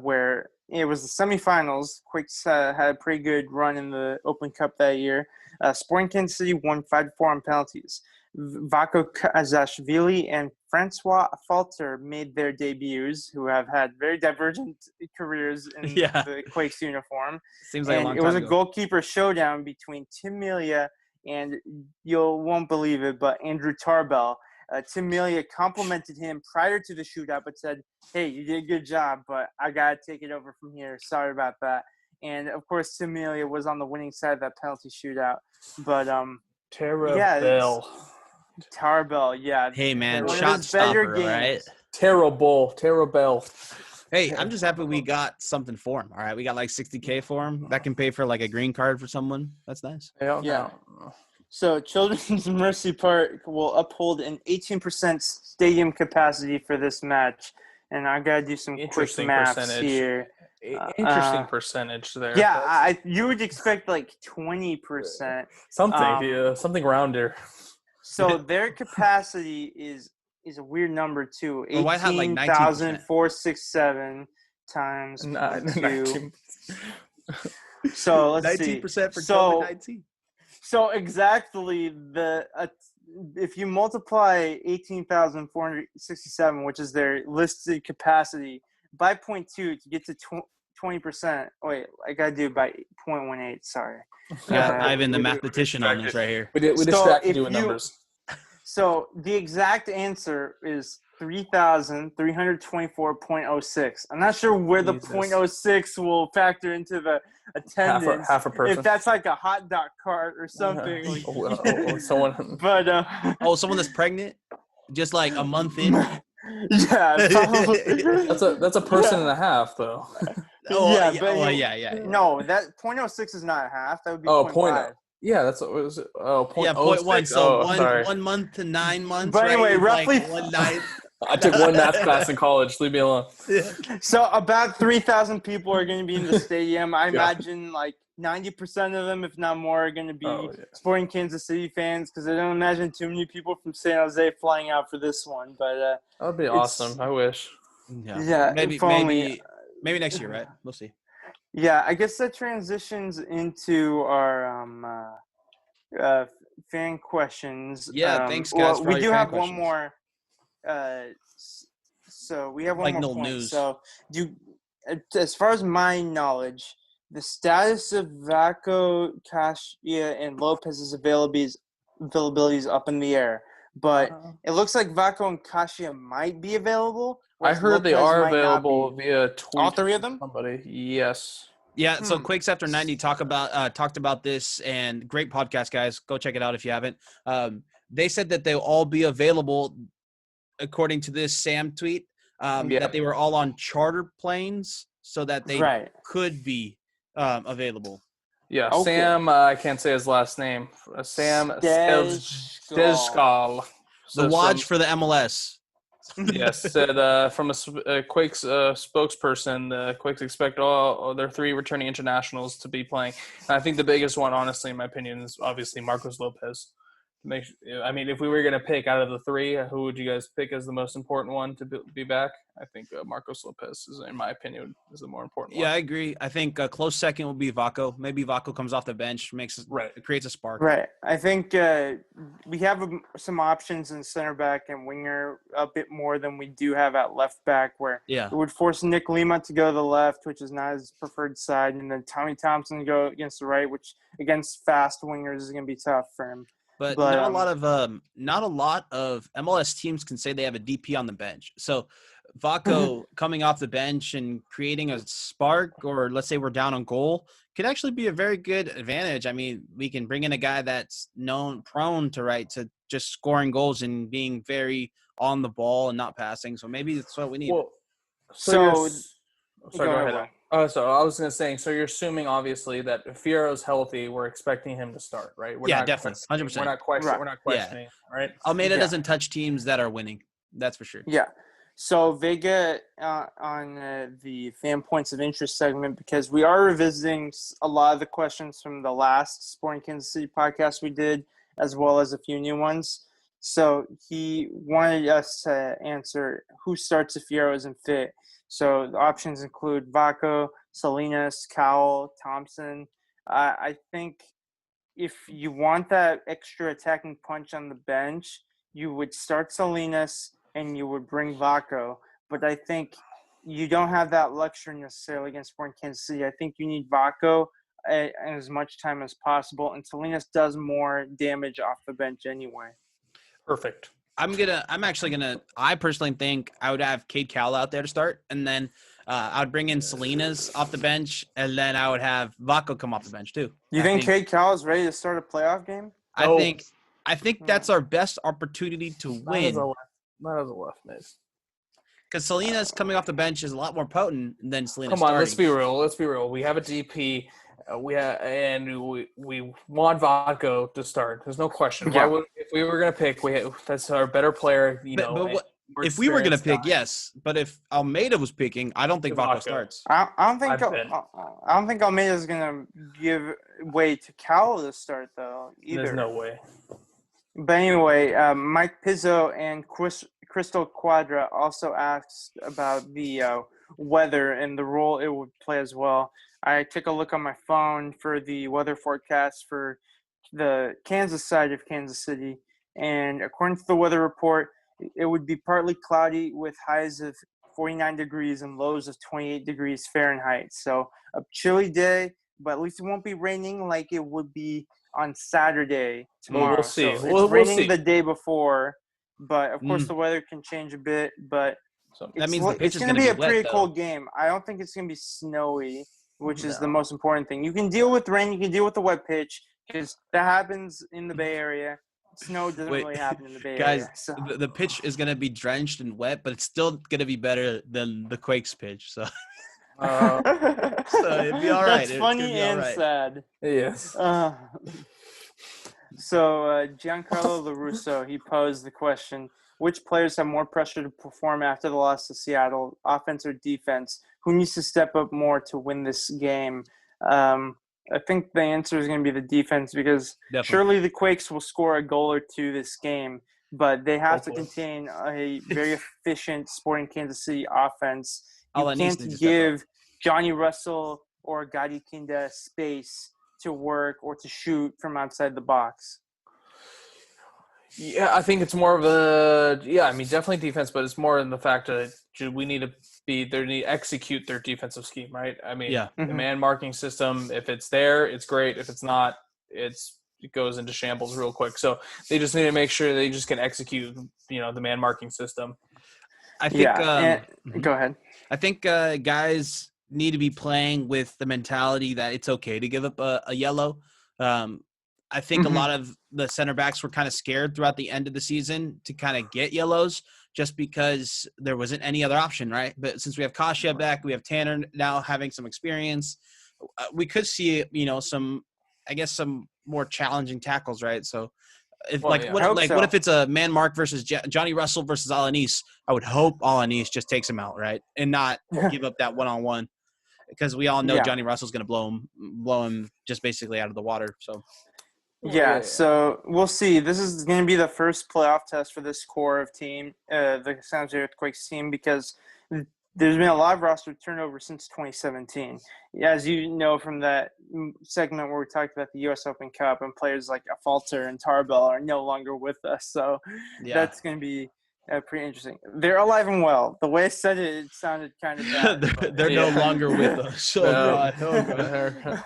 where it was the semifinals. Quakes had a pretty good run in the Open Cup that year. Sporting Kansas City won 5-4 on penalties. Vako Kazashvili and Francois Falter made their debuts, who have had very divergent careers in the Quakes uniform. Seems like a long time ago. It was a goalkeeper showdown between Tim Melia and, you won't believe it, but Andrew Tarbell. Tim Melia complimented him prior to the shootout, but said, "Hey, you did a good job, but I got to take it over from here. Sorry about that." And, of course, Tim Melia was on the winning side of that penalty shootout. But, Tarbell, yeah. Hey, man, shot stopper, right? Terrible. Hey, I'm just happy we got something for him, all right? We got like $60K for him. That can pay for like a green card for someone. That's nice. Yeah. So Children's Mercy Park will uphold an 18% stadium capacity for this match. And I got to do some quick maths here. Interesting percentage there. Yeah, you would expect like 20%. Something around there. So their capacity is a weird number too. 18,467 times 2. So let's see. 19% for COVID-19. So exactly if you multiply 18,467, which is their listed capacity, by 0.2 to get to 20%. Wait, I gotta do by 0.18. Sorry. Ivan, the mathematician on this right here. We distracted you with numbers. So the exact answer is 3,324.06. I'm not sure where the 0.06 will factor into the attendance. Half a person. If that's like a hot dog cart or something. Someone. But someone that's pregnant, just like a month in. Yeah, that's a person and a half though. Yeah. No, that 0.06 is not a half. That would be 0.5. Yeah, that's what was it? 0.1. So 1 month to 9 months. But anyway, roughly like 1 night. I took one math class in college. Leave me alone. So about 3,000 people are going to be in the stadium. I imagine like 90% of them, if not more, are going to be Sporting Kansas City fans because I don't imagine too many people from San Jose flying out for this one. But that would be awesome. I wish. Yeah, maybe next year, right? We'll see. Yeah, I guess that transitions into our fan questions. Yeah, thanks guys. We do have one more. So we have one more point. News. So as far as my knowledge, the status of Vako, Kashia, and Lopez's availability is up in the air. But it looks like Vaco and Kashia might be available. I whereas heard they Lopez are might not available be. via tweet. All three of them? Somebody. Yes. Yeah, so Quakes After 90 talked about this, and great podcast, guys. Go check it out if you haven't. They said that they'll all be available, according to this Sam tweet, that they were all on charter planes so that they could be available. Yeah, Okay. Sam, I can't say his last name. Sam Stejskal. The watch for the MLS. Yes, said from a Quakes spokesperson, the Quakes expect all their 3 returning internationals to be playing. And I think the biggest one, honestly, in my opinion, is obviously Marcos Lopez. If we were going to pick out of the 3, who would you guys pick as the most important one to be back? I think Marcos Lopez is, in my opinion, is the more important one. Yeah, I agree. I think a close second will be Vaco. Maybe Vaco comes off the bench, creates a spark. Right. I think we have some options in center back and winger a bit more than we do have at left back, where it would force Nick Lima to go to the left, which is not his preferred side, and then Tommy Thompson to go against the right, which against fast wingers is going to be tough for him. But not a lot of MLS teams can say they have a DP on the bench. So Vaco coming off the bench and creating a spark, or let's say we're down on goal, could actually be a very good advantage. I mean, we can bring in a guy that's prone to just scoring goals and being very on the ball and not passing. So maybe that's what we need. Well, go ahead. So I was going to say, so you're assuming obviously that if Fierro's healthy, we're expecting him to start, right? Definitely, 100%. We're not questioning, right? Almeida doesn't touch teams that are winning. That's for sure. Yeah. So Vega on the fan points of interest segment, because we are revisiting a lot of the questions from the last Sporting Kansas City podcast we did, as well as a few new ones. So he wanted us to answer who starts if Fierro isn't fit. So the options include Vaco, Salinas, Cowell, Thompson. I think if you want that extra attacking punch on the bench, you would start Salinas and you would bring Vaco. But I think you don't have that luxury necessarily against Sporting Kansas City. I think you need Vaco as much time as possible, and Salinas does more damage off the bench anyway. Perfect. I personally think I would have Cade Cowell out there to start, and then I would bring in Salinas off the bench, and then I would have Vaco come off the bench too. You think Cade Cowell is ready to start a playoff game? I think that's our best opportunity to win. Not as a left mid. Because Salinas coming off the bench is a lot more potent than Salinas. Come on, let's be real. We have a DP. We want Vaco to start. There's no question. Yeah. If we were gonna pick, that's our better player. If we were gonna pick, yes. But if Almeida was picking, I don't think Vaco starts. I don't think Almeida's gonna give way to Cowell to start though either. There's no way. But anyway, Mike Pizzo and Crystal Quadra also asked about the weather and the role it would play as well. I took a look on my phone for the weather forecast for the Kansas side of Kansas City, and according to the weather report, it would be partly cloudy with highs of 49 degrees and lows of 28 degrees Fahrenheit. So a chilly day, but at least it won't be raining like it would be on Saturday tomorrow. We'll see. So it's raining the day before, but of course the weather can change a bit. But that means the pitch is going to be a pretty wet, cold game. I don't think it's going to be snowy, which is the most important thing. You can deal with rain. You can deal with the wet pitch, because that happens in the Bay Area. Snow doesn't really happen in the Bay Area. Guys, the pitch is going to be drenched and wet, but it's still going to be better than the Quakes pitch. So, so it'd be all right. That's funny and sad. Yes. So Giancarlo LaRusso, he posed the question, which players have more pressure to perform after the loss to Seattle, offense or defense? Who needs to step up more to win this game? I think the answer is going to be the defense, because surely the Quakes will score a goal or two this game, but they have to contain a very efficient Sporting Kansas City offense. You can't give Johnny Russell or Gadi Kinda space to work or to shoot from outside the box. Yeah, I think it's more of a definitely defense, but it's more in the fact that we need to execute their defensive scheme, right? I mean, the man marking system, if it's there, it's great. If it's not, it's goes into shambles real quick. So they just need to make sure they just can execute, the man marking system. I think. Go ahead. I think guys need to be playing with the mentality that it's okay to give up a yellow. I think a lot of the center backs were kind of scared throughout the end of the season to kind of get yellows just because there wasn't any other option, right? But since we have Kasia back, we have Tanner now having some experience, we could see, some more challenging tackles, right? So what if it's a man mark versus Johnny Russell versus Alanis? I would hope Alanis just takes him out, right? And not give up that one-on-one, because we all know Johnny Russell's going to blow him just basically out of the water. So so we'll see. This is going to be the first playoff test for this core of team, the San Jose Earthquakes team, because there's been a lot of roster turnover since 2017. As you know from that segment where we talked about the U.S. Open Cup, and players like Falter and Tarbell are no longer with us. So that's going to be pretty interesting. They're alive and well. The way I said it, it sounded kind of bad. they're no longer with us. Oh, God.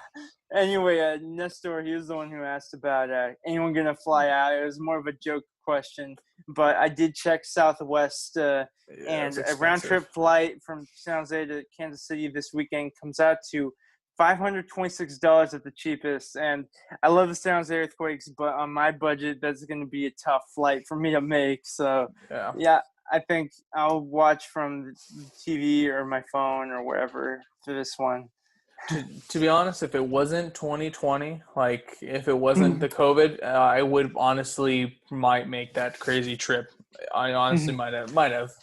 Anyway, Nestor, he was the one who asked about anyone going to fly out. It was more of a joke question, but I did check Southwest, and a round-trip flight from San Jose to Kansas City this weekend comes out to $526 at the cheapest. And I love the San Jose Earthquakes, but on my budget, that's going to be a tough flight for me to make. So, I think I'll watch from TV or my phone or wherever for this one. To be honest, if it wasn't 2020, like if it wasn't the COVID, I would honestly might make that crazy trip. I honestly might have.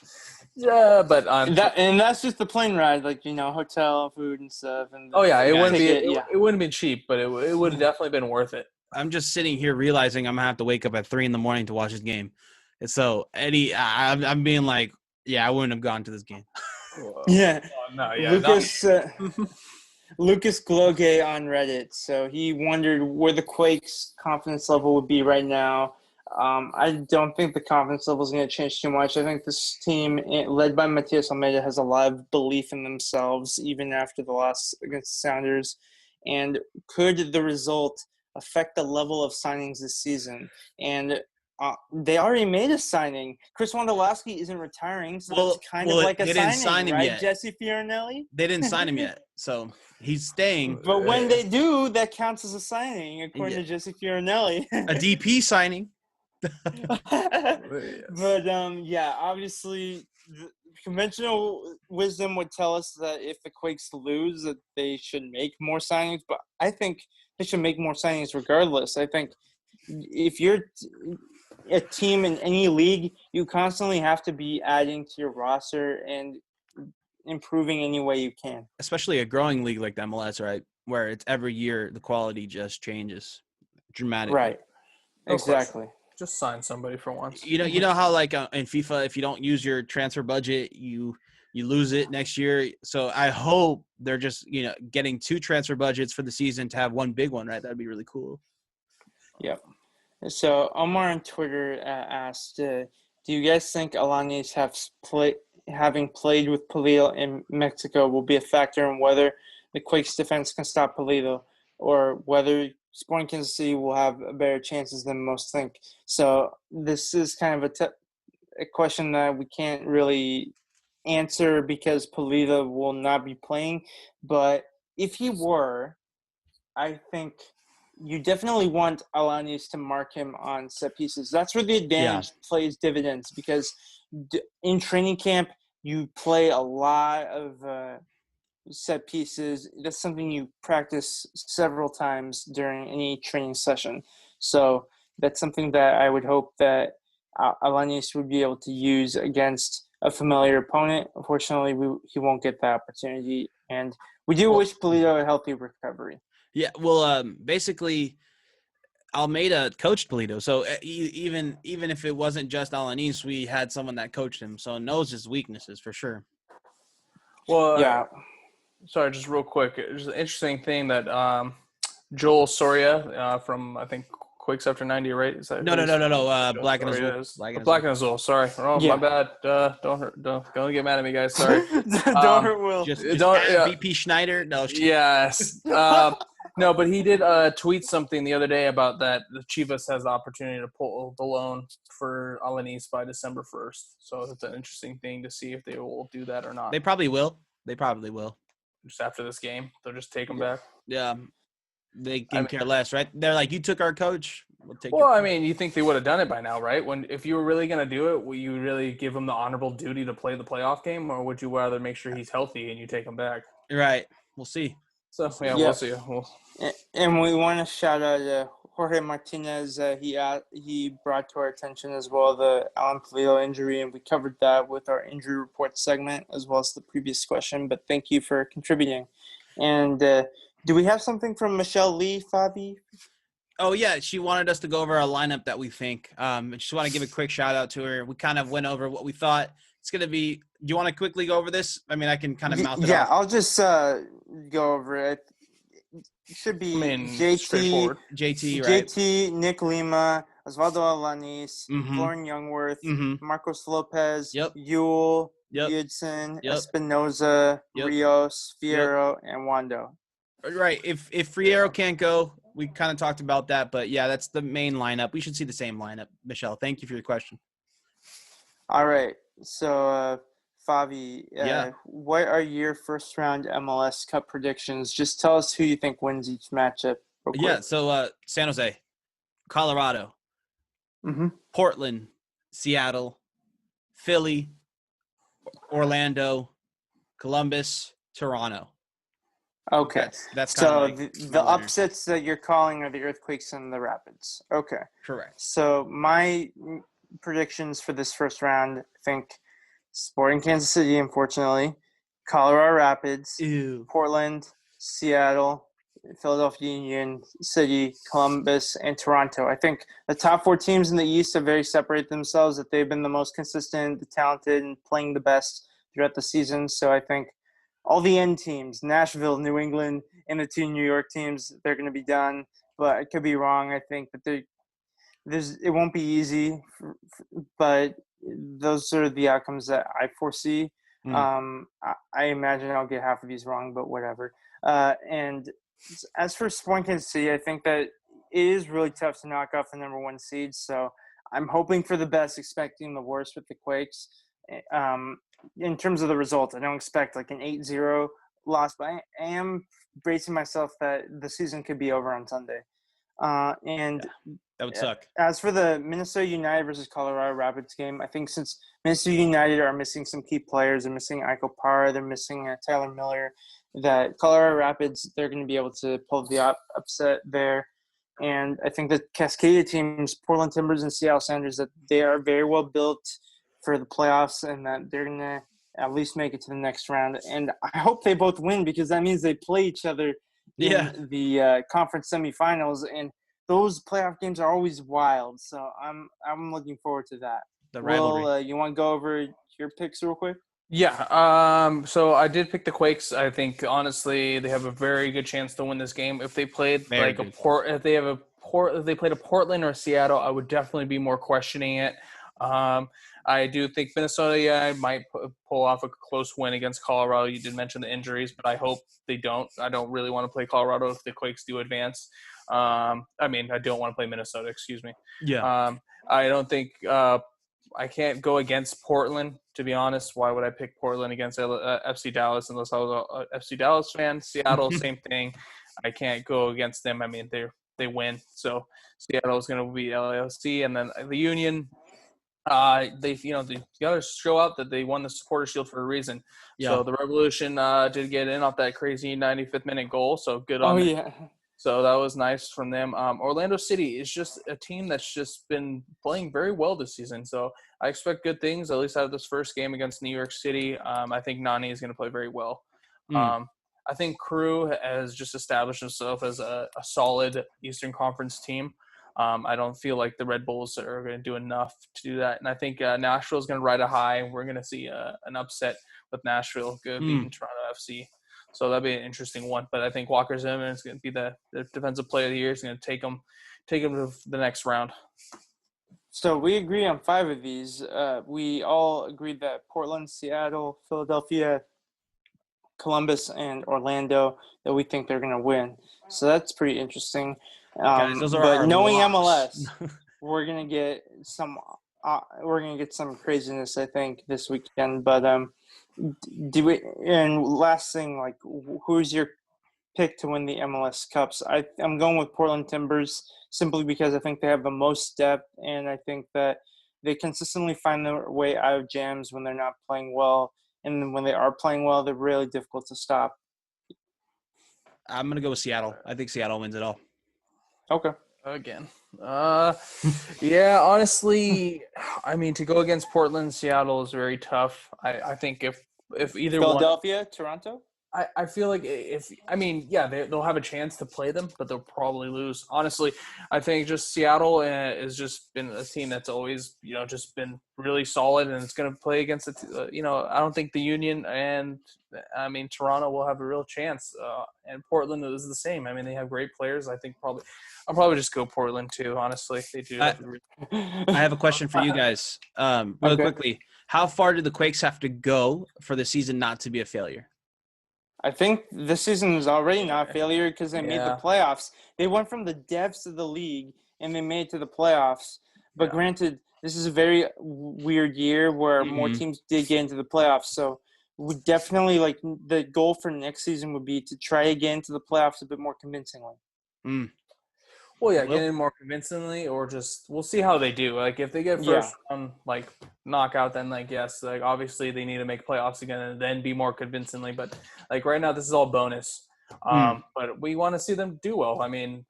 Yeah, but and that's just the plane ride, like hotel, food, and stuff. And it wouldn't be cheap, but it would have definitely been worth it. I'm just sitting here realizing I'm gonna have to wake up at 3 a.m. to watch this game. And so Eddie, I'm being like, I wouldn't have gone to this game. Lucas Gloge on Reddit. So he wondered where the Quakes' confidence level would be right now. I don't think the confidence level is going to change too much. I think this team, led by Matias Almeida, has a lot of belief in themselves, even after the loss against the Sounders. And could the result affect the level of signings this season? And they already made a signing. Chris Wondolowski isn't retiring, so that's kind of like a signing, didn't sign him right? Yet. Jesse Fioranelli? They didn't sign him yet, so he's staying. But when they do, that counts as a signing, according to Jesse Fioranelli. A DP signing. But, obviously, the conventional wisdom would tell us that if the Quakes lose, that they should make more signings. But I think they should make more signings regardless. I think if you're a team in any league, you constantly have to be adding to your roster and improving any way you can. Especially a growing league like the MLS, right? Where it's every year the quality just changes dramatically. Right. Exactly. Just sign somebody for once. You know how like in FIFA, if you don't use your transfer budget, you lose it next year. So I hope they're just getting 2 transfer budgets for the season to have one big one, right? That'd be really cool. Yep. So Omar on Twitter asked, do you guys think Alanis having played with Pulido in Mexico will be a factor in whether the Quakes defense can stop Pulido, or whether Sporting Kansas City will have better chances than most think? So this is kind of a question that we can't really answer because Pulido will not be playing. But if he were, I think you definitely want Alanis to mark him on set pieces. That's where the advantage plays dividends, because in training camp, you play a lot of set pieces. That's something you practice several times during any training session. So that's something that I would hope that Alanis would be able to use against a familiar opponent. Unfortunately, he won't get that opportunity. And we do wish Pulido a healthy recovery. Yeah, well, basically, Almeida coached Pulido, so even if it wasn't just Alanis, we had someone that coached him, so knows his weaknesses for sure. Well, sorry, just real quick, there's an interesting thing that Joel Soria from I think Quakes After 90, right? Is that no. Black and Azul. Black and Azul. Sorry. Oh, my bad. Don't get mad at me, guys. Sorry. Don't hurt Will. Just don't. VP Schneider. No. Yes. No, but he did tweet something the other day about that the Chivas has the opportunity to pull the loan for Alanis by December 1st. So it's an interesting thing to see if they will do that or not. They probably will. Just after this game, they'll just take him back. Yeah. They can I mean, care less, right? They're like, you took our coach. We'll take well, your I mean, you think they would have done it by now, right? If you were really going to do it, would you really give him the honorable duty to play the playoff game, or would you rather make sure he's healthy and you take him back? Right. We'll see. So, yeah, we'll see. And we want to shout out Jorge Martinez. He brought to our attention as well the Alan Pulido injury, and we covered that with our injury report segment as well as the previous question. But thank you for contributing. And do we have something from Michelle Lee, Fabi? Oh, yeah. She wanted us to go over a lineup that we think. I just want to give a quick shout out to her. We kind of went over what we thought it's going to be. Do you want to quickly go over this? I mean, I can kind of mouth it off. Yeah, I'll just go over it. It should be JT, Nick Lima, Osvaldo Alanis, Florian Youngworth, Marcos Lopez, Yule, Yudson, Espinoza, Rios, Fierro, and Wando. Right. If Fierro can't go, we kind of talked about that, but yeah, that's the main lineup. We should see the same lineup. Michelle, thank you for your question. All right. So, Favi, what are your first round MLS Cup predictions? Just tell us who you think wins each matchup. Yeah, so San Jose, Colorado, Portland, Seattle, Philly, Orlando, Columbus, Toronto. Okay. That's so like the upsets that you're calling are the Earthquakes and the Rapids. Okay. Correct. So my predictions for this first round, I think Sporting Kansas City, unfortunately, Colorado Rapids, Portland, Seattle, Philadelphia Union City, Columbus, and Toronto. I think the top four teams in the East have very separated themselves, that they've been the most consistent, the talented, and playing the best throughout the season. So I think all the end teams, Nashville, New England, and the two New York teams, they're going to be done. But I could be wrong. I think that it won't be easy, but those are the outcomes that I foresee. I imagine I'll get half of these wrong, but whatever. And as for Sporting Kansas City, I think that it is really tough to knock off the number one seed. So I'm hoping for the best, expecting the worst with the Quakes. In terms of the result, I don't expect like an 8-0 loss, but I am bracing myself that the season could be over on Sunday. That would suck. As for the Minnesota United versus Colorado Rapids game, I think since Minnesota United are missing some key players, they're missing Iko Parra, they're missing Tyler Miller, that Colorado Rapids, they're going to be able to pull the upset there. And I think the Cascadia teams, Portland Timbers and Seattle Sounders, that they are very well built for the playoffs and that they're going to at least make it to the next round. And I hope they both win, because that means they play each other in the conference semifinals, and those playoff games are always wild. So I'm looking forward to that. The rivalry. Will, you want to go over your picks real quick? Yeah. So I did pick the Quakes. I think honestly they have a very good chance to win this game. If they played if they played a Portland or Seattle, I would definitely be more questioning it. I do think Minnesota might pull off a close win against Colorado. You did mention the injuries, but I hope they don't. I don't really want to play Colorado if the Quakes do advance. I don't want to play Minnesota, excuse me. Yeah. I don't think I can't go against Portland, to be honest. Why would I pick Portland against FC Dallas unless I was a FC Dallas fan? Seattle, same thing. I can't go against them. I mean, they win. So Seattle is going to beat LAFC, and then the Union. They got to show out that they won the Supporter Shield for a reason. Yeah. So the Revolution did get in off that crazy 95th minute goal. So good on them. Yeah. So that was nice from them. Orlando City is just a team that's just been playing very well this season. So I expect good things, at least out of this first game against New York City. I think Nani is going to play very well. I think Crew has just established himself as a solid Eastern Conference team. I don't feel like the Red Bulls are going to do enough to do that. And I think Nashville is going to ride a high. We're going to see an upset with Nashville beating Toronto FC. So that'll be an interesting one. But I think Walker Zimmerman is going to be the defensive player of the year. He's going to take him to the next round. So we agree on 5 of these. We all agreed that Portland, Seattle, Philadelphia, Columbus and Orlando that we think they're going to win. So that's pretty interesting. Guys, those are but our knowing locks. MLS, we're going to get some craziness, I think, this weekend. But and last thing, like, who's your pick to win the MLS Cups? I'm going with Portland Timbers simply because I think they have the most depth, and I think that they consistently find their way out of jams when they're not playing well, and then when they are playing well, they're really difficult to stop. I'm gonna go with Seattle. I think Seattle wins it all. Okay. Again. Yeah, honestly, I mean, to go against Portland, Seattle is very tough. I think if either Philadelphia, Toronto? I feel like they'll have a chance to play them, but they'll probably lose. Honestly, I think just Seattle has just been a team that's always, just been really solid, and it's going to play against it. I don't think the Union and Toronto will have a real chance. And Portland is the same. I mean, they have great players. I think I'll probably just go Portland too. Honestly, they do. I have a question for you guys, really quickly. How far did the Quakes have to go for the season not to be a failure? I think this season is already not a failure because they made the playoffs. They went from the depths of the league and they made it to the playoffs. But granted, this is a very weird year where more teams did get into the playoffs. So we definitely, like, the goal for next season would be to try again to the playoffs a bit more convincingly. Well, yeah, get in more convincingly, or just we'll see how they do. Like, if they get first round, like, knockout, then, like, yes, like, obviously they need to make playoffs again and then be more convincingly. But, like, right now, this is all bonus. But we want to see them do well. I mean,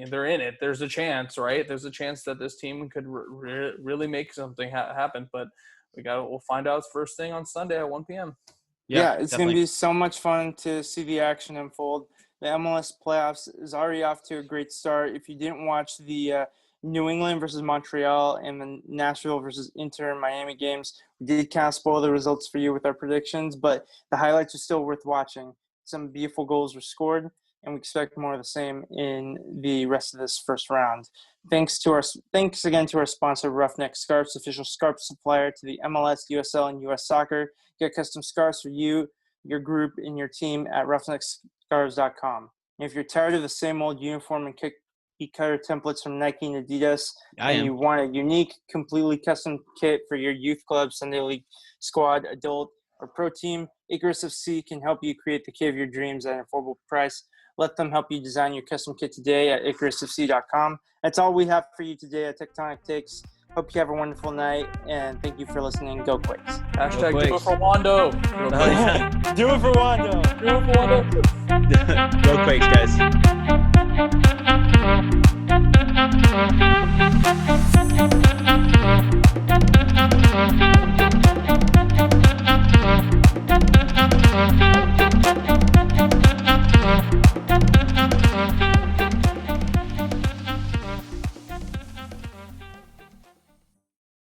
they're in it. There's a chance, right? There's a chance that this team could really make something happen. But we'll find out first thing on Sunday at 1 p.m. Yeah, it's going to be so much fun to see the action unfold. The MLS playoffs is already off to a great start. If you didn't watch the New England versus Montreal and the Nashville versus Inter Miami games, we did kind of spoil the results for you with our predictions, but the highlights are still worth watching. Some beautiful goals were scored, and we expect more of the same in the rest of this first round. Thanks again to our sponsor, Roughneck Scarves, official scarf supplier to the MLS, USL, and US Soccer. Get custom scarves for you, your group, and your team at roughneckscarves.com. If you're tired of the same old uniform and cookie cutter templates from Nike and Adidas, and you want a unique, completely custom kit for your youth club, Sunday league squad, adult, or pro team, Icarus FC can help you create the kit of your dreams at an affordable price. Let them help you design your custom kit today at IcarusFC.com. That's all we have for you today at Tectonic Takes. Hope you have a wonderful night, and thank you for listening. Go Quakes. Hashtag do it for Wando. Do it for Wando. Do it for Wando. Go Quakes, guys.